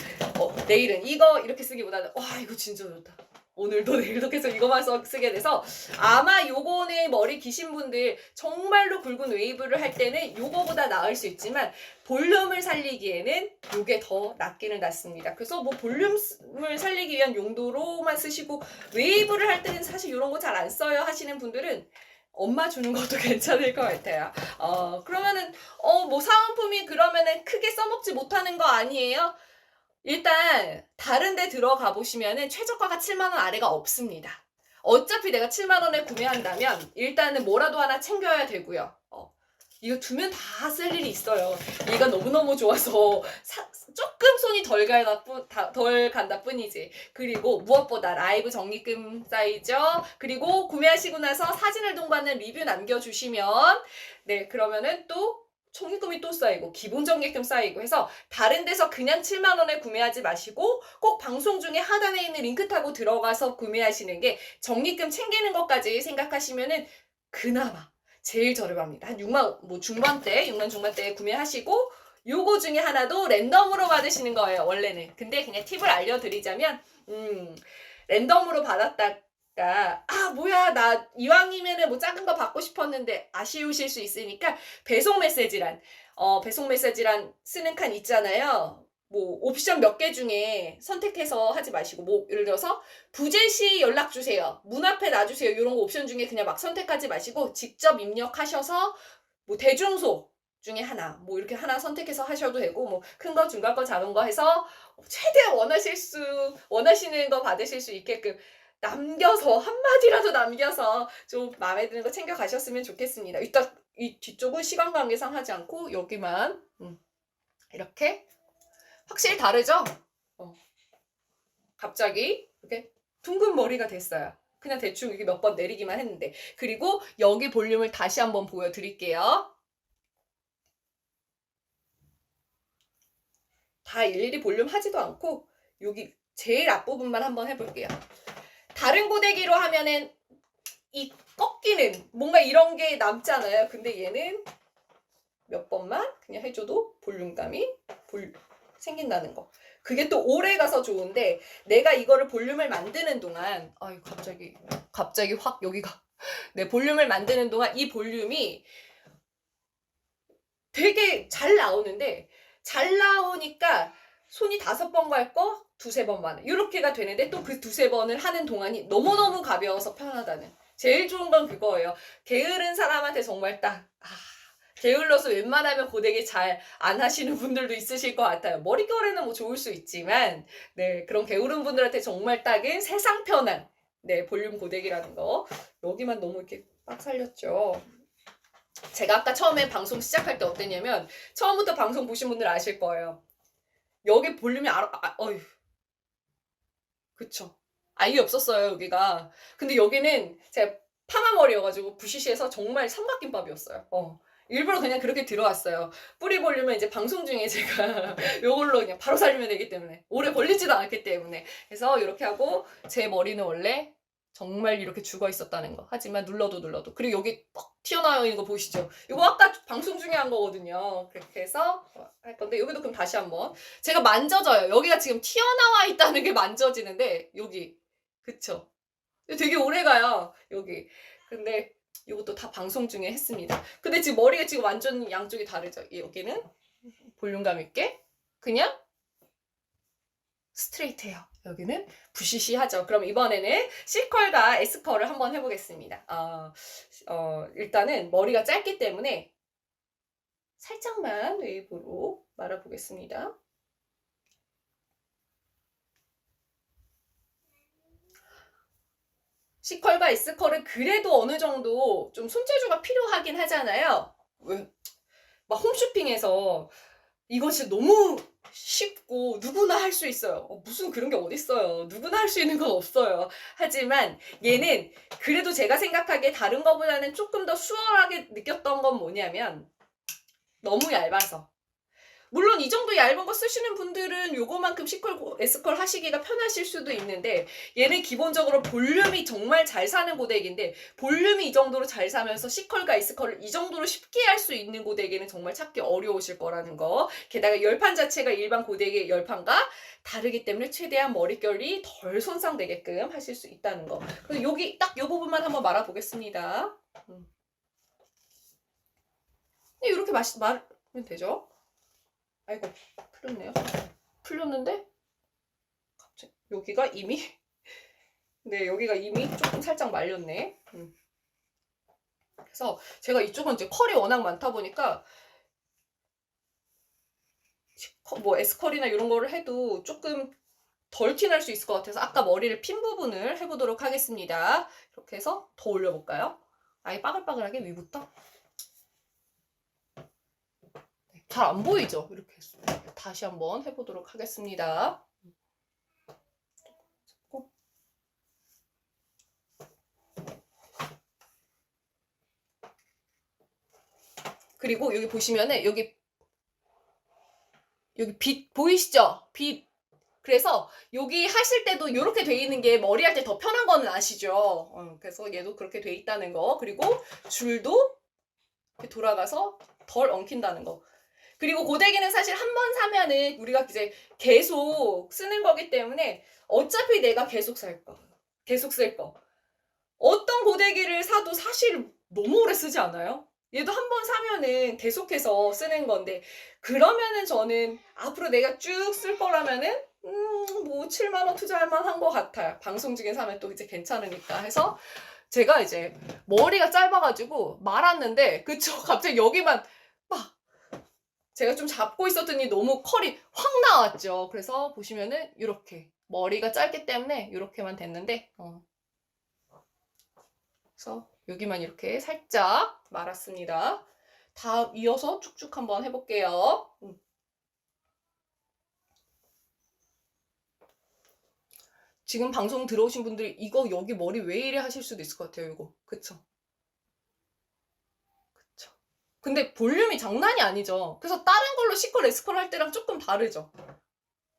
내일은 이거 이렇게 쓰기보다는 와 이거 진짜 좋다. 오늘도 내일도 계속 이거만 쓰게 돼서 아마 요거는 머리 기신 분들 정말로 굵은 웨이브를 할 때는 요거보다 나을 수 있지만 볼륨을 살리기에는 요게 더 낫기는 낫습니다. 그래서 뭐 볼륨을 살리기 위한 용도로만 쓰시고 웨이브를 할 때는 사실 이런 거 잘 안 써요 하시는 분들은 엄마 주는 것도 괜찮을 것 같아요. 그러면은 뭐 사은품이 그러면은 크게 써먹지 못하는 거 아니에요? 일단 다른 데 들어가 보시면은 최저가가 7만 원 아래가 없습니다. 어차피 내가 7만 원에 구매한다면 일단은 뭐라도 하나 챙겨야 되고요. 이거 두면 다 쓸 일이 있어요. 얘가 너무너무 좋아서 조금 손이 덜 간다 뿐이지. 그리고 무엇보다 라이브 적립금 쌓이죠. 그리고 구매하시고 나서 사진을 동반한 리뷰 남겨주시면 네, 그러면은 또 총익금이 또 쌓이고 기본 적립금 쌓이고 해서 다른 데서 그냥 7만 원에 구매하지 마시고 꼭 방송 중에 하단에 있는 링크 타고 들어가서 구매하시는 게 적립금 챙기는 것까지 생각하시면은 그나마 제일 저렴합니다. 한 6만 뭐 중반대, 6만 중반대에 구매하시고 요거 중에 하나도 랜덤으로 받으시는 거예요, 원래는. 근데 그냥 팁을 알려드리자면 랜덤으로 받았다가 뭐야 나 이왕이면은 뭐 작은 거 받고 싶었는데 아쉬우실 수 있으니까 배송 메시지란 쓰는 칸 있잖아요. 뭐 옵션 몇 개 중에 선택해서 하지 마시고 뭐 예를 들어서 부재 시 연락 주세요. 문 앞에 놔주세요. 이런 거 옵션 중에 그냥 막 선택하지 마시고 직접 입력하셔서 뭐 대중소 중에 하나 뭐 이렇게 하나 선택해서 하셔도 되고 뭐 큰 거, 중간 거, 작은 거 해서 최대한 원하시는 거 받으실 수 있게끔 남겨서 한마디라도 남겨서 좀 마음에 드는 거 챙겨 가셨으면 좋겠습니다. 일단 이 뒤쪽은 시간 관계상 하지 않고 여기만 이렇게 확실히 다르죠? 갑자기 이렇게 둥근 머리가 됐어요. 그냥 대충 이렇게 몇 번 내리기만 했는데. 그리고 여기 볼륨을 다시 한번 보여드릴게요. 다 일일이 볼륨 하지도 않고 여기 제일 앞부분만 한번 해볼게요. 다른 고데기로 하면은 이 꺾이는 뭔가 이런 게 남잖아요. 근데 얘는 몇 번만 그냥 해줘도 볼륨감이 생긴다는 거. 그게 또 오래 가서 좋은데 내가 이거를 볼륨을 만드는 동안 갑자기 확 여기가 네, 볼륨을 만드는 동안 이 볼륨이 되게 잘 나오는데 잘 나오니까 손이 5번 갈 거 2-3번만 이렇게가 되는데 또 그 2-3번을 하는 동안이 너무너무 가벼워서 편하다는 제일 좋은 건 그거예요. 게으른 사람한테 정말 딱 게을러서 웬만하면 고데기 잘 안 하시는 분들도 있으실 것 같아요. 머릿결에는 뭐 좋을 수 있지만 네 그런 게으른 분들한테 정말 딱인 세상 편한 네 볼륨 고데기라는 거 여기만 너무 이렇게 빡 살렸죠. 제가 아까 처음에 방송 시작할 때 어땠냐면 처음부터 방송 보신 분들 아실 거예요. 여기 볼륨이 어휴 그쵸 아예 없었어요 여기가. 근데 여기는 제가 파마머리여가지고 부시시해서 정말 삼각김밥이었어요. 일부러 그냥 그렇게 들어왔어요. 뿌리 볼륨은 이제 방송 중에 제가 요걸로 그냥 바로 살리면 되기 때문에 오래 걸리지도 않기 때문에 그래서 이렇게 하고 제 머리는 원래 정말 이렇게 죽어 있었다는 거. 하지만 눌러도 그리고 여기 뻑 튀어나와 있는 거 보이시죠? 이거 아까 방송 중에 한 거거든요. 그렇게 해서 할 건데 여기도 그럼 다시 한번 제가 만져져요. 여기가 지금 튀어나와 있다는 게 만져지는데 여기 그쵸? 되게 오래 가요. 여기. 근데 이것도 다 방송 중에 했습니다. 근데 지금 머리가 지금 완전 양쪽이 다르죠. 여기는 볼륨감 있게 그냥 스트레이트해요. 여기는 부시시하죠. 그럼 이번에는 C컬과 S컬을 한번 해보겠습니다. 일단은 머리가 짧기 때문에 살짝만 웨이브로 말아보겠습니다. C컬과 S컬은 그래도 어느 정도 좀 손재주가 필요하긴 하잖아요. 막 홈쇼핑에서 이거 진짜 너무 쉽고 누구나 할 수 있어요. 무슨 그런 게 어딨어요. 누구나 할 수 있는 건 없어요. 하지만 얘는 그래도 제가 생각하기에 다른 거보다는 조금 더 수월하게 느꼈던 건 뭐냐면 너무 얇아서. 물론 이 정도 얇은 거 쓰시는 분들은 요거만큼 C컬, S컬 하시기가 편하실 수도 있는데 얘는 기본적으로 볼륨이 정말 잘 사는 고데기인데 볼륨이 이 정도로 잘 사면서 C컬과 S컬을 이 정도로 쉽게 할 수 있는 고데기는 정말 찾기 어려우실 거라는 거. 게다가 열판 자체가 일반 고데기의 열판과 다르기 때문에 최대한 머릿결이 덜 손상되게끔 하실 수 있다는 거. 그래서 여기 딱 요 부분만 한번 말아보겠습니다. 이렇게 말하면 되죠. 아이고 풀렸네요. 풀렸는데 갑자기 여기가 이미 조금 살짝 말렸네. 그래서 제가 이쪽은 이제 컬이 워낙 많다 보니까 뭐 S컬이나 이런 거를 해도 조금 덜 티날 수 있을 것 같아서 아까 머리를 핀 부분을 해보도록 하겠습니다. 이렇게 해서 더 올려볼까요? 아예 빠글빠글하게 위부터. 잘 안 보이죠? 이렇게 해서 다시 한번 해보도록 하겠습니다. 그리고 여기 보시면은 여기 빛 보이시죠? 빛. 그래서 여기 하실 때도 이렇게 돼 있는 게 머리 할 때 더 편한 거는 아시죠? 그래서 얘도 그렇게 돼 있다는 거. 그리고 줄도 이렇게 돌아가서 덜 엉킨다는 거. 그리고 고데기는 사실 한 번 사면은 우리가 이제 계속 쓰는 거기 때문에 어차피 내가 계속 살 거. 계속 쓸 거. 어떤 고데기를 사도 사실 너무 오래 쓰지 않아요? 얘도 한 번 사면은 계속해서 쓰는 건데, 그러면은 저는 앞으로 내가 쭉 쓸 거라면은 뭐 7만 원 투자할 만한 것 같아요. 방송 중에 사면 또 이제 괜찮으니까 해서 제가 이제 머리가 짧아가지고 말았는데, 그쵸? 갑자기 여기만 막 제가 좀 잡고 있었더니 너무 컬이 확 나왔죠. 그래서 보시면은 이렇게 머리가 짧기 때문에 이렇게만 됐는데, 그래서 여기만 이렇게 살짝 말았습니다. 다음 이어서 쭉쭉 한번 해볼게요. 지금 방송 들어오신 분들이 이거 여기 머리 왜 이래 하실 수도 있을 것 같아요. 이거 그쵸? 그쵸? 근데 볼륨이 장난이 아니죠. 그래서 다른 걸로 시컬 레스컬 할 때랑 조금 다르죠.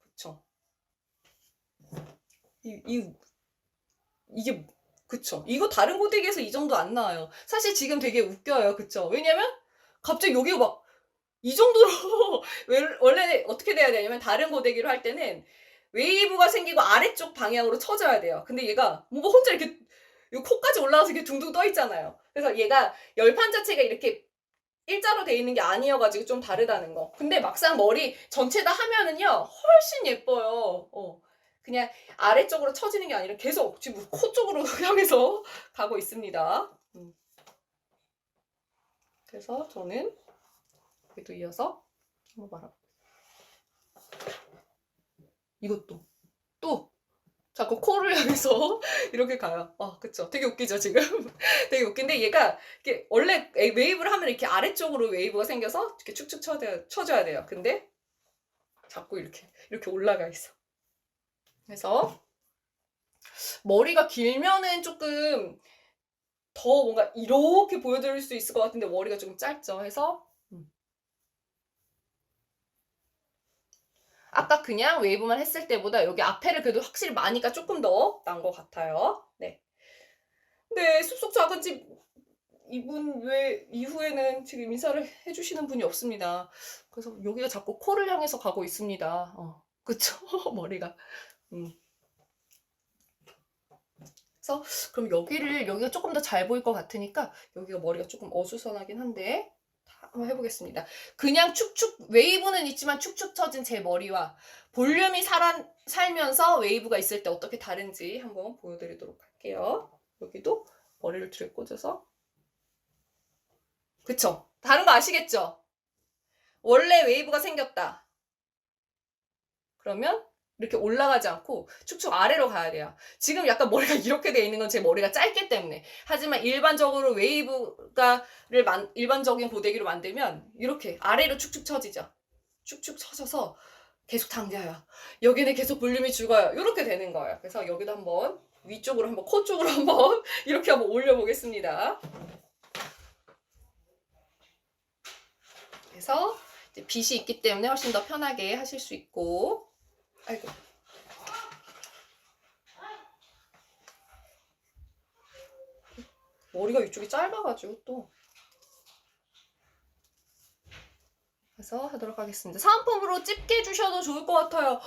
그쵸? 이게 그쵸? 이거 다른 고데기에서 이 정도 안 나와요. 사실 지금 되게 웃겨요. 그쵸? 왜냐면 갑자기 여기가 막 이 정도로 원래 어떻게 돼야 되냐면 다른 고데기로 할 때는 웨이브가 생기고 아래쪽 방향으로 쳐져야 돼요. 근데 얘가 뭔가 혼자 이렇게 코까지 올라와서 이렇게 둥둥 떠 있잖아요. 그래서 얘가 열판 자체가 이렇게 일자로 돼 있는 게 아니어가지고 좀 다르다는 거. 근데 막상 머리 전체 다 하면은요 훨씬 예뻐요. 그냥 아래쪽으로 쳐지는 게 아니라 계속 지금 코 쪽으로 향해서 가고 있습니다. 그래서 저는 여기도 이어서 한번 말아. 이것도 또 자꾸 코를 향해서 이렇게 가요. 그쵸. 되게 웃기죠, 지금? 되게 웃긴데 얘가 이렇게 원래 웨이브를 하면 이렇게 아래쪽으로 웨이브가 생겨서 이렇게 축축 쳐줘야 돼요. 근데 자꾸 이렇게 올라가 있어. 그래서 머리가 길면은 조금 더 뭔가 이렇게 보여드릴 수 있을 것 같은데 머리가 좀 짧죠. 해서 아까 그냥 웨이브만 했을 때보다 여기 앞에를 그래도 확실히 많이가 조금 더 난 것 같아요. 네. 네, 숲속 작은 집 이분 왜 이후에는 지금 인사를 해주시는 분이 없습니다. 그래서 여기가 자꾸 코를 향해서 가고 있습니다. 그쵸? 머리가. 그래서 그럼 여기가 조금 더 잘 보일 것 같으니까 여기가 머리가 조금 어수선하긴 한데 한번 해보겠습니다. 그냥 축축 웨이브는 있지만 축축 처진 제 머리와 볼륨이 살면서 웨이브가 있을 때 어떻게 다른지 한번 보여드리도록 할게요. 여기도 머리를 뒤에 꽂아서 그쵸? 다른 거 아시겠죠? 원래 웨이브가 생겼다. 그러면 이렇게 올라가지 않고 축축 아래로 가야 돼요. 지금 약간 머리가 이렇게 돼 있는 건 제 머리가 짧기 때문에. 하지만 일반적으로 일반적인 고데기로 만들면 이렇게 아래로 축축 처지죠. 축축 처져서 계속 당겨요. 여기는 계속 볼륨이 죽어요. 이렇게 되는 거예요. 그래서 여기도 한번 위쪽으로 한번 코 쪽으로 한번 이렇게 한번 올려보겠습니다. 그래서 이제 빗이 있기 때문에 훨씬 더 편하게 하실 수 있고. 아이고. 머리가 이쪽이 짧아가지고 또. 그래서 하도록 하겠습니다. 사은품으로 집게 주셔도 좋을 것 같아요.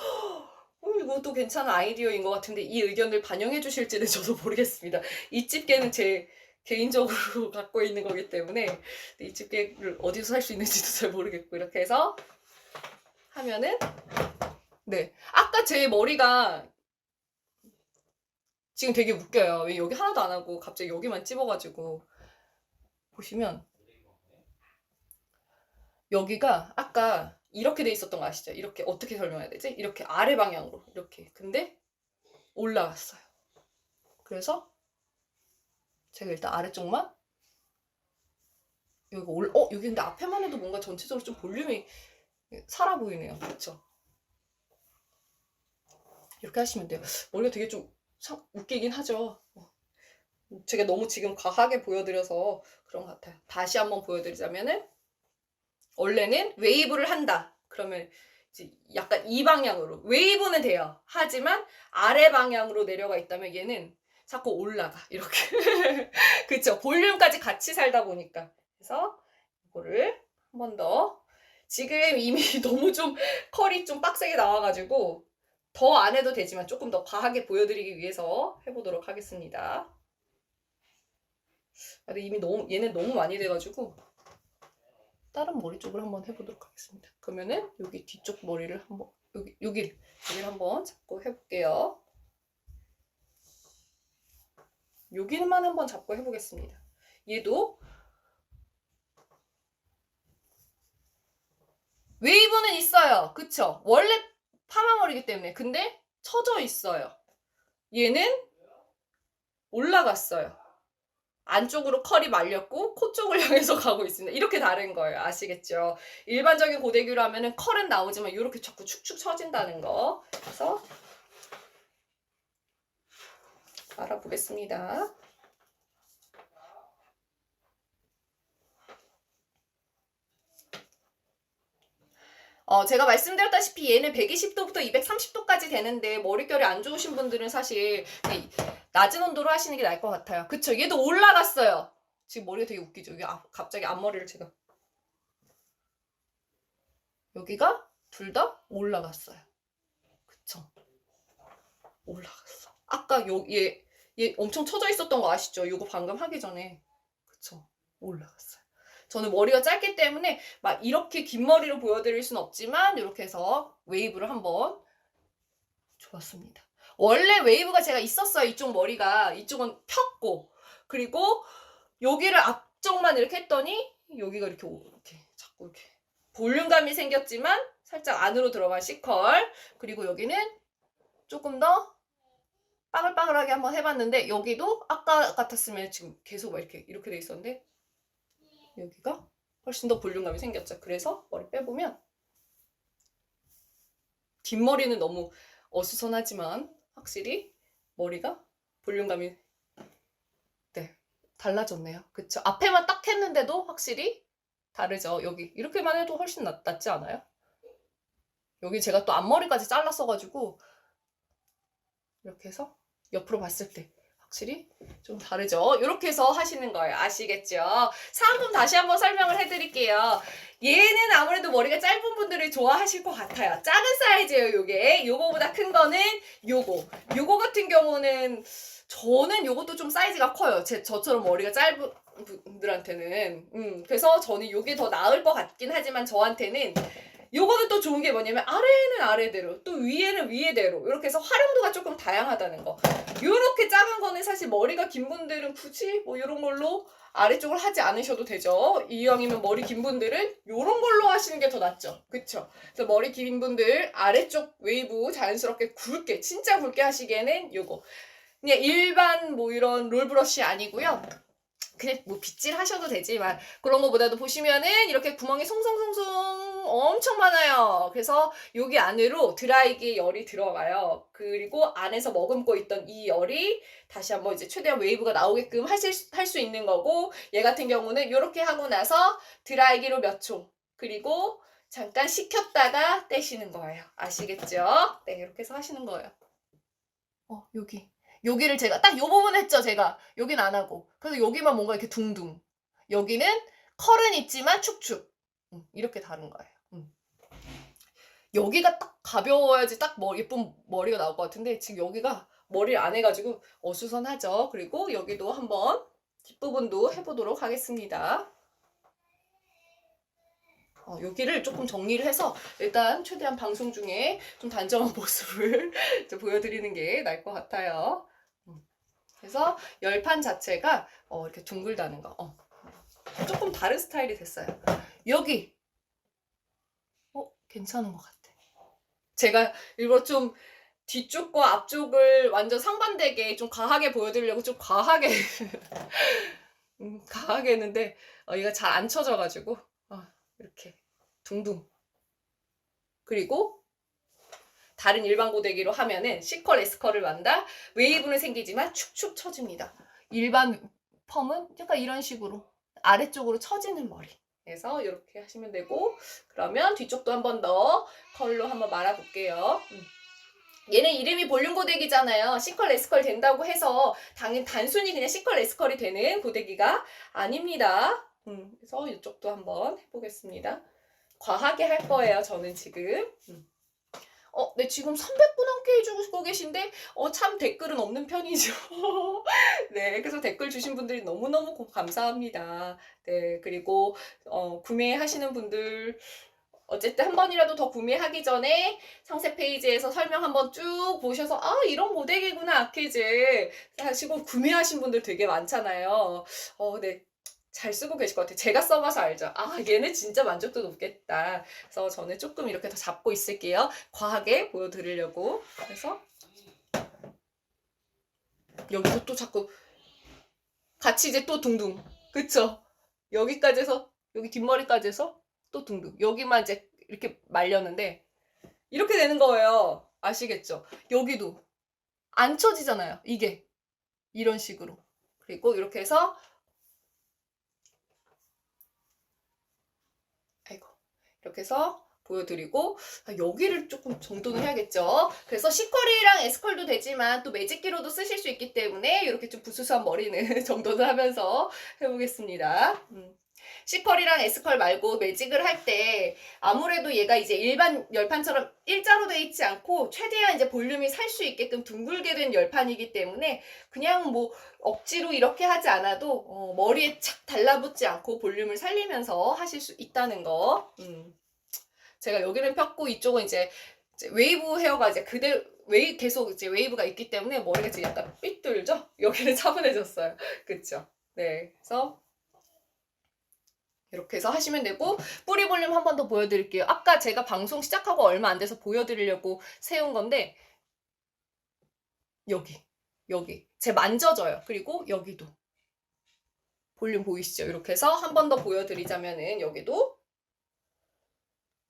이것도 괜찮은 아이디어인 것 같은데 이 의견을 반영해 주실지는 저도 모르겠습니다. 이 집게는 제 개인적으로 갖고 있는 거기 때문에 이 집게를 어디서 살 수 있는지도 잘 모르겠고 이렇게 해서 하면은 네. 아까 제 머리가 지금 되게 웃겨요. 왜 여기 하나도 안 하고 갑자기 여기만 찝어가지고 보시면 여기가 아까 이렇게 돼 있었던 거 아시죠? 이렇게 어떻게 설명해야 되지? 이렇게 아래 방향으로 이렇게. 근데 올라왔어요. 그래서 제가 일단 아래쪽만 여기 근데 앞에만 해도 뭔가 전체적으로 좀 볼륨이 살아 보이네요. 그렇죠? 이렇게 하시면 돼요. 머리가 되게 좀 웃기긴 하죠. 제가 너무 지금 과하게 보여드려서 그런 것 같아요. 다시 한번 보여드리자면은 원래는 웨이브를 한다. 그러면 이제 약간 이 방향으로 웨이브는 돼요. 하지만 아래 방향으로 내려가 있다면 얘는 자꾸 올라가. 이렇게. 그쵸. 볼륨까지 같이 살다 보니까. 그래서 이거를 한 번 더. 지금 이미 너무 좀 컬이 좀 빡세게 나와가지고 더 안 해도 되지만 조금 더 과하게 보여드리기 위해서 해보도록 하겠습니다. 근데 이미 얘는 너무 많이 돼가지고 다른 머리 쪽을 한번 해보도록 하겠습니다. 그러면은 여기 뒤쪽 머리를 한번 여기를 한번 잡고 해볼게요. 여기만 한번 잡고 해보겠습니다. 얘도 웨이브는 있어요. 그쵸? 원래 파마머리이기 때문에. 근데 처져 있어요. 얘는 올라갔어요. 안쪽으로 컬이 말렸고 코 쪽을 향해서 가고 있습니다. 이렇게 다른 거예요. 아시겠죠? 일반적인 고데기로 하면은 컬은 나오지만 이렇게 자꾸 축축 처진다는 거. 그래서 알아보겠습니다. 제가 말씀드렸다시피 얘는 120도부터 230도까지 되는데 머릿결이 안 좋으신 분들은 사실 낮은 온도로 하시는 게 나을 것 같아요. 그쵸? 얘도 올라갔어요. 지금 머리가 되게 웃기죠? 여기 갑자기 앞머리를 제가 여기가 둘 다 올라갔어요. 그쵸? 올라갔어. 아까 얘 엄청 처져 있었던 거 아시죠? 요거 방금 하기 전에. 그쵸? 올라갔어요. 저는 머리가 짧기 때문에 막 이렇게 긴 머리로 보여드릴 수는 없지만 이렇게 해서 웨이브를 한번 줘봤습니다. 원래 웨이브가 제가 있었어요. 이쪽 머리가. 이쪽은 폈고 그리고 여기를 앞쪽만 이렇게 했더니 여기가 이렇게 자꾸 이렇게 볼륨감이 생겼지만 살짝 안으로 들어간 C컬. 그리고 여기는 조금 더 빠글빠글하게 한번 해봤는데 여기도 아까 같았으면 지금 계속 이렇게 돼 있었는데 여기가 훨씬 더 볼륨감이 생겼죠. 그래서 머리 빼보면 뒷머리는 너무 어수선하지만 확실히 머리가 볼륨감이 달라졌네요. 그쵸? 앞에만 딱 했는데도 확실히 다르죠. 여기 이렇게만 해도 훨씬 낫지 않아요? 여기 제가 또 앞머리까지 잘랐어가지고 이렇게 해서 옆으로 봤을 때 확실히 좀 다르죠. 이렇게 해서 하시는 거예요. 아시겠죠? 상품 다시 한번 설명을 해드릴게요. 얘는 아무래도 머리가 짧은 분들이 좋아하실 것 같아요. 작은 사이즈예요. 요게. 요거보다 큰 거는 요거 같은 경우는 저는 요것도 좀 사이즈가 커요. 저처럼 머리가 짧은 분들한테는. 그래서 저는 요게 더 나을 것 같긴 하지만 저한테는 요거는 또 좋은 게 뭐냐면 아래는 아래대로 또 위에는 위에대로 이렇게 해서 활용도가 조금 다양하다는 거. 요렇게 작은 거는 사실 머리가 긴 분들은 굳이 뭐 요런 걸로 아래쪽을 하지 않으셔도 되죠. 이왕이면 머리 긴 분들은 요런 걸로 하시는 게 더 낫죠. 그쵸? 그래서 머리 긴 분들 아래쪽 웨이브 자연스럽게 굵게 진짜 굵게 하시기에는 요거 그냥 일반 뭐 이런 롤 브러쉬 아니고요. 그냥 뭐 빗질 하셔도 되지만 그런 거보다도 보시면은 이렇게 구멍이 송송송송 엄청 많아요. 그래서 여기 안으로 드라이기 열이 들어가요. 그리고 안에서 머금고 있던 이 열이 다시 한번 이제 최대한 웨이브가 나오게끔 할 수 있는 거고 얘 같은 경우는 이렇게 하고 나서 드라이기로 몇 초 그리고 잠깐 식혔다가 떼시는 거예요. 아시겠죠? 네, 이렇게 해서 하시는 거예요. 여기를 제가 딱 요 부분 했죠. 제가 여긴 안 하고 그래서 여기만 뭔가 이렇게 둥둥 여기는 컬은 있지만 축축 이렇게 다른 거예요. 여기가 딱 가벼워야지 딱 예쁜 머리가 나올 것 같은데 지금 여기가 머리를 안 해가지고 어수선하죠. 그리고 여기도 한번 뒷부분도 해보도록 하겠습니다. 여기를 조금 정리를 해서 일단 최대한 방송 중에 좀 단정한 모습을 보여드리는 게 나을 것 같아요. 그래서 열판 자체가 이렇게 둥글다는 거. 조금 다른 스타일이 됐어요. 여기 괜찮은 것 같아. 제가 일부러 좀 뒤쪽과 앞쪽을 완전 상반되게 좀 과하게 보여드리려고 좀 과하게 과하게 했는데 얘가 잘 안 쳐져가지고 이렇게 둥둥. 그리고 다른 일반 고데기로 하면은 C컬, S컬을 만다 웨이브는 생기지만 축축 처집니다. 일반 펌은 약간 이런 식으로 아래쪽으로 처지는 머리. 그래서 이렇게 하시면 되고, 그러면 뒤쪽도 한 번 더 컬로 한번 말아볼게요. 얘는 이름이 볼륨 고데기잖아요. C컬, S컬 된다고 해서 단순히 그냥 C컬, S컬이 되는 고데기가 아닙니다. 그래서 이쪽도 한번 해보겠습니다. 과하게 할 거예요, 저는 지금. 네, 지금 300분 함께 해주고 계신데, 참 댓글은 없는 편이죠. 네, 그래서 댓글 주신 분들이 너무너무 감사합니다. 네, 그리고, 구매하시는 분들, 어쨌든 한 번이라도 더 구매하기 전에 상세 페이지에서 설명 한번 쭉 보셔서, 이런 고데기구나, 아키즈. 하시고 구매하신 분들 되게 많잖아요. 네. 잘 쓰고 계실 것 같아요. 제가 써봐서 알죠. 얘는 진짜 만족도 높겠다. 그래서 저는 조금 이렇게 더 잡고 있을게요. 과하게 보여드리려고. 그래서 여기서 또 자꾸 같이 이제 또 둥둥. 그쵸? 여기까지 해서, 여기 뒷머리까지 해서 또 둥둥. 여기만 이제 이렇게 말렸는데 이렇게 되는 거예요. 아시겠죠? 여기도 안 쳐지잖아요. 이게. 이런 식으로. 그리고 이렇게 해서 이렇게 해서 보여드리고, 여기를 조금 정돈을 해야겠죠. 그래서 C컬이랑 S컬도 되지만 또 매직기로도 쓰실 수 있기 때문에 이렇게 좀 부스스한 머리는 정돈을 하면서 해보겠습니다. C컬이랑 S컬 말고 매직을 할 때 아무래도 얘가 이제 일반 열판처럼 일자로 돼 있지 않고 최대한 이제 볼륨이 살 수 있게끔 둥글게 된 열판이기 때문에 그냥 뭐 억지로 이렇게 하지 않아도 머리에 착 달라붙지 않고 볼륨을 살리면서 하실 수 있다는 거. 제가 여기는 폈고 이쪽은 이제 웨이브 헤어가 이제 그대로 계속 이제 웨이브가 있기 때문에 머리가 이제 약간 삐뚤죠? 여기는 차분해졌어요. 그쵸? 네. 그래서 이렇게 해서 하시면 되고, 뿌리 볼륨 한 번 더 보여드릴게요. 아까 제가 방송 시작하고 얼마 안 돼서 보여드리려고 세운 건데, 여기. 제 만져져요. 그리고 여기도. 볼륨 보이시죠? 이렇게 해서 한 번 더 보여드리자면은 여기도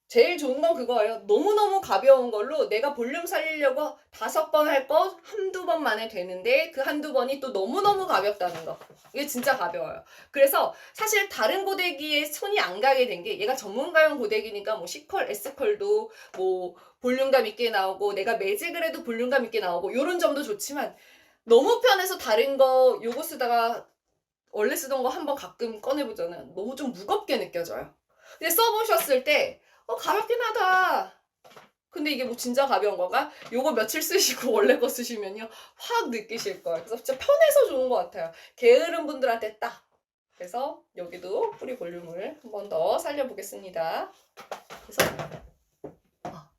제일 좋은 건 그거예요. 너무너무 가벼운 걸로 내가 볼륨 살리려고 5번 할 거 한두 번 만에 되는데 그 한두 번이 또 너무너무 가볍다는 거. 이게 진짜 가벼워요. 그래서 사실 다른 고데기에 손이 안 가게 된 게 얘가 전문가용 고데기니까 뭐 C컬, S컬도 뭐 볼륨감 있게 나오고 내가 매직을 해도 볼륨감 있게 나오고 요런 점도 좋지만 너무 편해서 다른 거 요거 쓰다가 원래 쓰던 거 한번 가끔 꺼내보잖아요. 너무 좀 무겁게 느껴져요. 근데 써보셨을 때 가볍긴 하다. 근데 이게 뭐 진짜 가벼운 건가? 요거 며칠 쓰시고 원래 거 쓰시면요 확 느끼실 거예요. 그래서 진짜 편해서 좋은 것 같아요. 게으른 분들한테 딱. 그래서 여기도 뿌리 볼륨을 한 번 더 살려보겠습니다. 그래서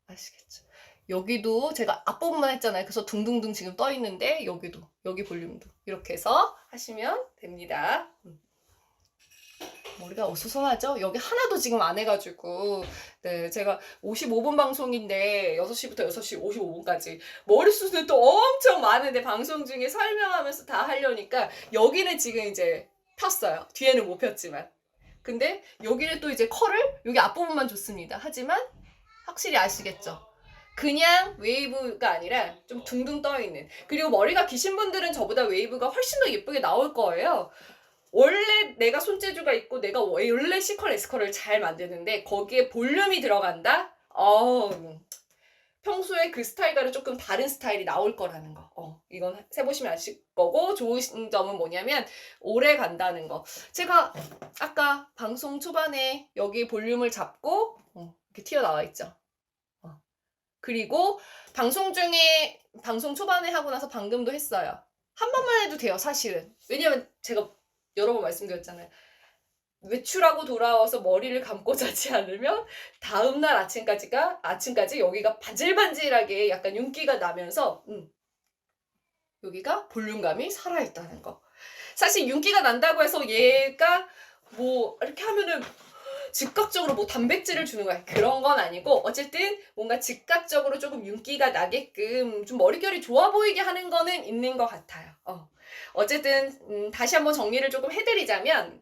아시겠죠? 여기도 제가 앞부분만 했잖아요. 그래서 둥둥둥 지금 떠 있는데 여기도 여기 볼륨도 이렇게 해서 하시면 됩니다. 머리가 어수선하죠? 여기 하나도 지금 안 해가지고 네 제가 55분 방송인데 6시부터 6시 55분까지 머릿수는 또 엄청 많은데 방송 중에 설명하면서 다 하려니까 여기는 지금 이제 폈어요. 뒤에는 못 폈지만 근데 여기는 또 이제 컬을 여기 앞부분만 줬습니다. 하지만 확실히 아시겠죠? 그냥 웨이브가 아니라 좀 둥둥 떠있는 그리고 머리가 기신 분들은 저보다 웨이브가 훨씬 더 예쁘게 나올 거예요. 원래 내가 손재주가 있고 내가 원래 C컬, S컬을 잘 만드는데 거기에 볼륨이 들어간다? 평소에 그 스타일과는 조금 다른 스타일이 나올 거라는 거. 이건 해보시면 아실 거고 좋은 점은 뭐냐면 오래 간다는 거. 제가 아까 방송 초반에 여기 볼륨을 잡고 이렇게 튀어나와 있죠. 그리고 방송 초반에 하고 나서 방금도 했어요. 한 번만 해도 돼요, 사실은. 왜냐면 제가 여러 번 말씀드렸잖아요. 외출하고 돌아와서 머리를 감고 자지 않으면 다음날 아침까지 여기가 반질반질하게 약간 윤기가 나면서 여기가 볼륨감이 살아있다는 거. 사실 윤기가 난다고 해서 얘가 뭐 이렇게 하면은 즉각적으로 뭐 단백질을 주는 거야. 그런 건 아니고 어쨌든 뭔가 즉각적으로 조금 윤기가 나게끔 좀 머릿결이 좋아 보이게 하는 거는 있는 것 같아요. 어쨌든 다시 한번 정리를 조금 해드리자면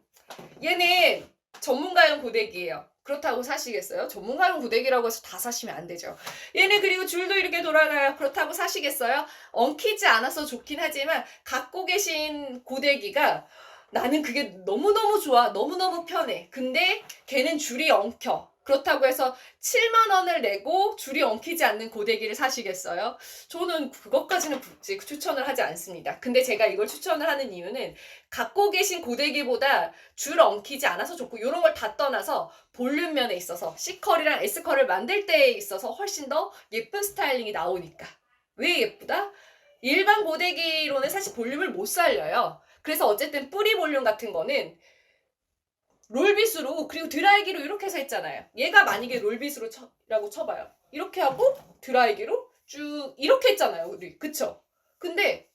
얘는 전문가용 고데기예요. 그렇다고 사시겠어요? 전문가용 고데기라고 해서 다 사시면 안 되죠. 얘는 그리고 줄도 이렇게 돌아가요. 그렇다고 사시겠어요? 엉키지 않아서 좋긴 하지만 갖고 계신 고데기가 나는 그게 너무너무 좋아. 너무너무 편해. 근데 걔는 줄이 엉켜. 그렇다고 해서 7만 원을 내고 줄이 엉키지 않는 고데기를 사시겠어요? 저는 그것까지는 굳이 추천을 하지 않습니다. 근데 제가 이걸 추천을 하는 이유는 갖고 계신 고데기보다 줄 엉키지 않아서 좋고 이런 걸 다 떠나서 볼륨 면에 있어서 C컬이랑 S컬을 만들 때에 있어서 훨씬 더 예쁜 스타일링이 나오니까. 왜 예쁘다? 일반 고데기로는 사실 볼륨을 못 살려요. 그래서 어쨌든 뿌리 볼륨 같은 거는 롤빗으로 그리고 드라이기로 이렇게 해서 했잖아요. 얘가 만약에 롤빗으로 라고 쳐봐요. 이렇게 하고 드라이기로 쭉 이렇게 했잖아요. 우리 그쵸? 근데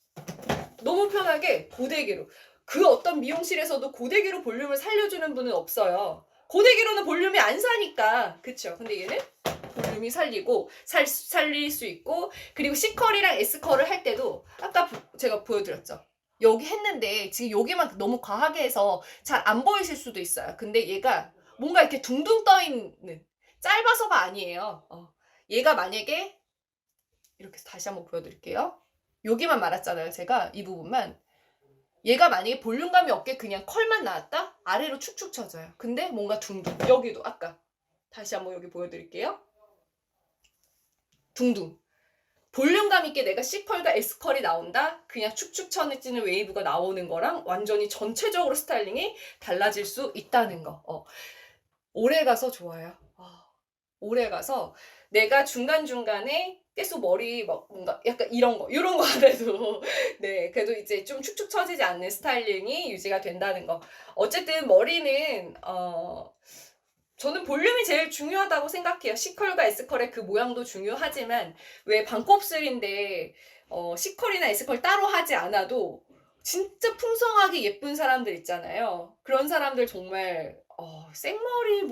너무 편하게 고데기로 그 어떤 미용실에서도 고데기로 볼륨을 살려주는 분은 없어요. 고데기로는 볼륨이 안 사니까 그쵸? 근데 얘는 볼륨이 살리고 살릴 수 있고 그리고 C컬이랑 S컬을 할 때도 아까 제가 보여드렸죠. 여기 했는데 지금 여기만 너무 과하게 해서 잘 안 보이실 수도 있어요. 근데 얘가 뭔가 이렇게 둥둥 떠 있는 짧아서가 아니에요. 얘가 만약에 이렇게 다시 한번 보여드릴게요. 여기만 말았잖아요. 제가 이 부분만. 얘가 만약에 볼륨감이 없게 그냥 컬만 나왔다? 아래로 축축 처져요. 근데 뭔가 둥둥. 여기도 아까 다시 한번 여기 보여드릴게요. 둥둥. 볼륨감 있게 내가 C컬과 S컬이 나온다? 그냥 축축 처지는 웨이브가 나오는 거랑 완전히 전체적으로 스타일링이 달라질 수 있다는 거. 오래 가서 좋아요. 오래 가서 내가 중간중간에 계속 머리 뭔가 약간 이런 거 하더라도 네 그래도 이제 좀 축축 처지지 않는 스타일링이 유지가 된다는 거. 어쨌든 머리는 저는 볼륨이 제일 중요하다고 생각해요. C컬과 S컬의 그 모양도 중요하지만 왜 반곱슬인데 C컬이나 S컬 따로 하지 않아도 진짜 풍성하게 예쁜 사람들 있잖아요. 그런 사람들 정말 생머리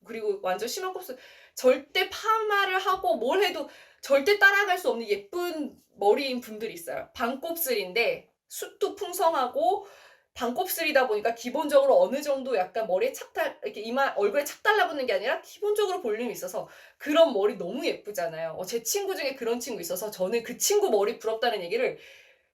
그리고 완전 심한 곱슬 절대 파마를 하고 뭘 해도 절대 따라갈 수 없는 예쁜 머리인 분들이 있어요. 반곱슬인데 숱도 풍성하고 반곱슬이다 보니까 기본적으로 어느 정도 약간 머리에 이렇게 얼굴에 착 달라붙는 게 아니라 기본적으로 볼륨이 있어서 그런 머리 너무 예쁘잖아요. 제 친구 중에 그런 친구 있어서 저는 그 친구 머리 부럽다는 얘기를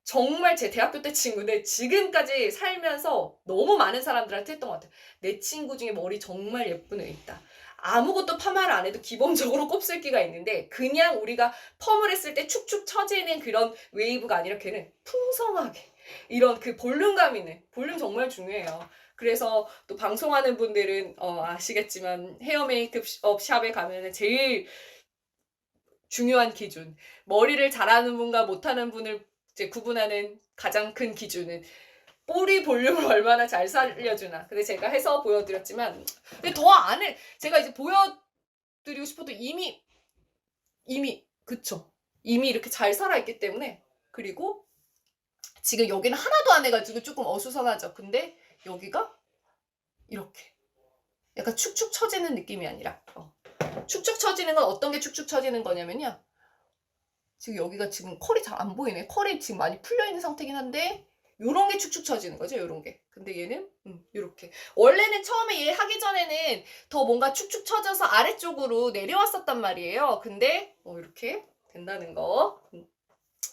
정말 제 대학교 때 친구인데 지금까지 살면서 너무 많은 사람들한테 했던 것 같아요. 내 친구 중에 머리 정말 예쁜 애 있다. 아무것도 파마를 안 해도 기본적으로 곱슬기가 있는데 그냥 우리가 펌을 했을 때 축축 처지는 그런 웨이브가 아니라 걔는 풍성하게 이런 그 볼륨감 있는 볼륨 정말 중요해요. 그래서 또 방송하는 분들은 아시겠지만 헤어 메이크업 샵에 가면은 제일 중요한 기준 머리를 잘하는 분과 못하는 분을 이제 구분하는 가장 큰 기준은 뿌리 볼륨을 얼마나 잘 살려주나. 근데 제가 해서 보여드렸지만 근데 더 안을 제가 이제 보여드리고 싶어도 이미 그쵸 이미 이렇게 잘 살아있기 때문에 그리고 지금 여기는 하나도 안 해가지고 조금 어수선하죠. 근데 여기가 이렇게 약간 축축 처지는 느낌이 아니라 축축 처지는 건 어떤 게 축축 처지는 거냐면요. 지금 여기가 지금 컬이 잘 안 보이네. 컬이 지금 많이 풀려있는 상태긴 한데 요런 게 축축 처지는 거죠. 요런 게. 근데 얘는 요렇게. 원래는 처음에 얘 하기 전에는 더 뭔가 축축 처져서 아래쪽으로 내려왔었단 말이에요. 근데 이렇게 된다는 거.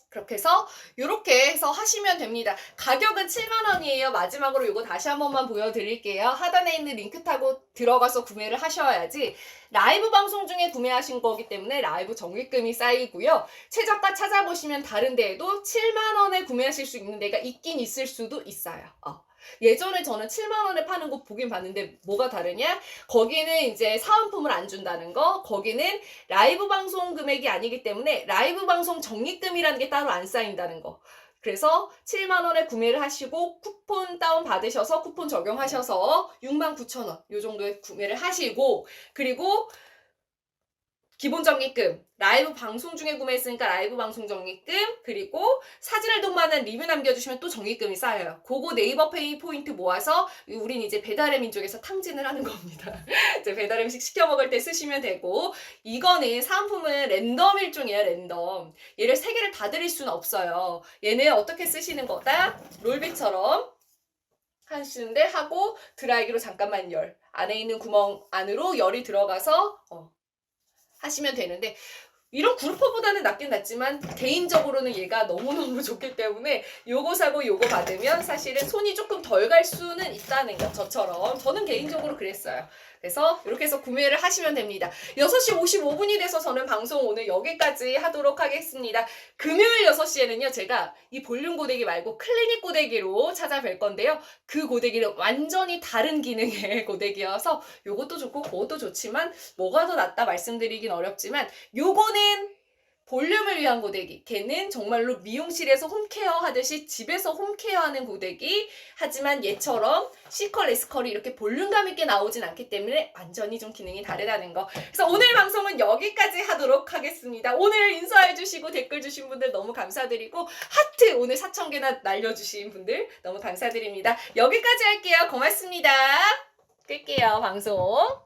그렇게 해서 이렇게 해서 하시면 됩니다. 가격은 7만 원이에요. 마지막으로 이거 다시 한 번만 보여드릴게요. 하단에 있는 링크 타고 들어가서 구매를 하셔야지 라이브 방송 중에 구매하신 거기 때문에 라이브 적립금이 쌓이고요. 최저가 찾아보시면 다른 데에도 7만 원에 구매하실 수 있는 데가 있긴 있을 수도 있어요. 예전에 저는 7만 원에 파는 거 보긴 봤는데 뭐가 다르냐? 거기는 이제 사은품을 안 준다는 거, 거기는 라이브 방송 금액이 아니기 때문에 라이브 방송 적립금이라는 게 따로 안 쌓인다는 거. 그래서 7만 원에 구매를 하시고 쿠폰 다운 받으셔서 쿠폰 적용하셔서 69,000원 요 정도에 구매를 하시고 그리고 기본 적립금, 라이브 방송 중에 구매했으니까 라이브 방송 적립금, 그리고 사진을 동반한 리뷰 남겨주시면 또 적립금이 쌓여요. 그거 네이버 페이 포인트 모아서 우린 이제 배달의 민족에서 탕진을 하는 겁니다. 이제 배달 음식 시켜 먹을 때 쓰시면 되고 이거는 사은품은 랜덤 일종이에요. 랜덤. 얘를 3개를 다 드릴 수는 없어요. 얘는 어떻게 쓰시는 거다? 롤빗처럼 하시는데 하고 드라이기로 잠깐만 안에 있는 구멍 안으로 열이 들어가서 하시면 되는데 이런 그룹퍼보다는 낫긴 낫지만 개인적으로는 얘가 너무너무 좋기 때문에 요거 사고 요거 받으면 사실은 손이 조금 덜 갈 수는 있다는 거. 저처럼. 저는 개인적으로 그랬어요. 그래서 이렇게 해서 구매를 하시면 됩니다. 6시 55분이 돼서 저는 방송 오늘 여기까지 하도록 하겠습니다. 금요일 6시에는요. 제가 이 볼륨 고데기 말고 클리닉 고데기로 찾아뵐 건데요. 그 고데기는 완전히 다른 기능의 고데기여서 요것도 좋고 그것도 좋지만 뭐가 더 낫다 말씀드리긴 어렵지만 요거는 볼륨을 위한 고데기. 걔는 정말로 미용실에서 홈케어 하듯이 집에서 홈케어하는 고데기. 하지만 얘처럼 C컬, S컬이 이렇게 볼륨감 있게 나오진 않기 때문에 완전히 좀 기능이 다르다는 거. 그래서 오늘 방송은 여기까지 하도록 하겠습니다. 오늘 인사해주시고 댓글 주신 분들 너무 감사드리고 하트 오늘 4,000개나 날려주신 분들 너무 감사드립니다. 여기까지 할게요. 고맙습니다. 끌게요, 방송.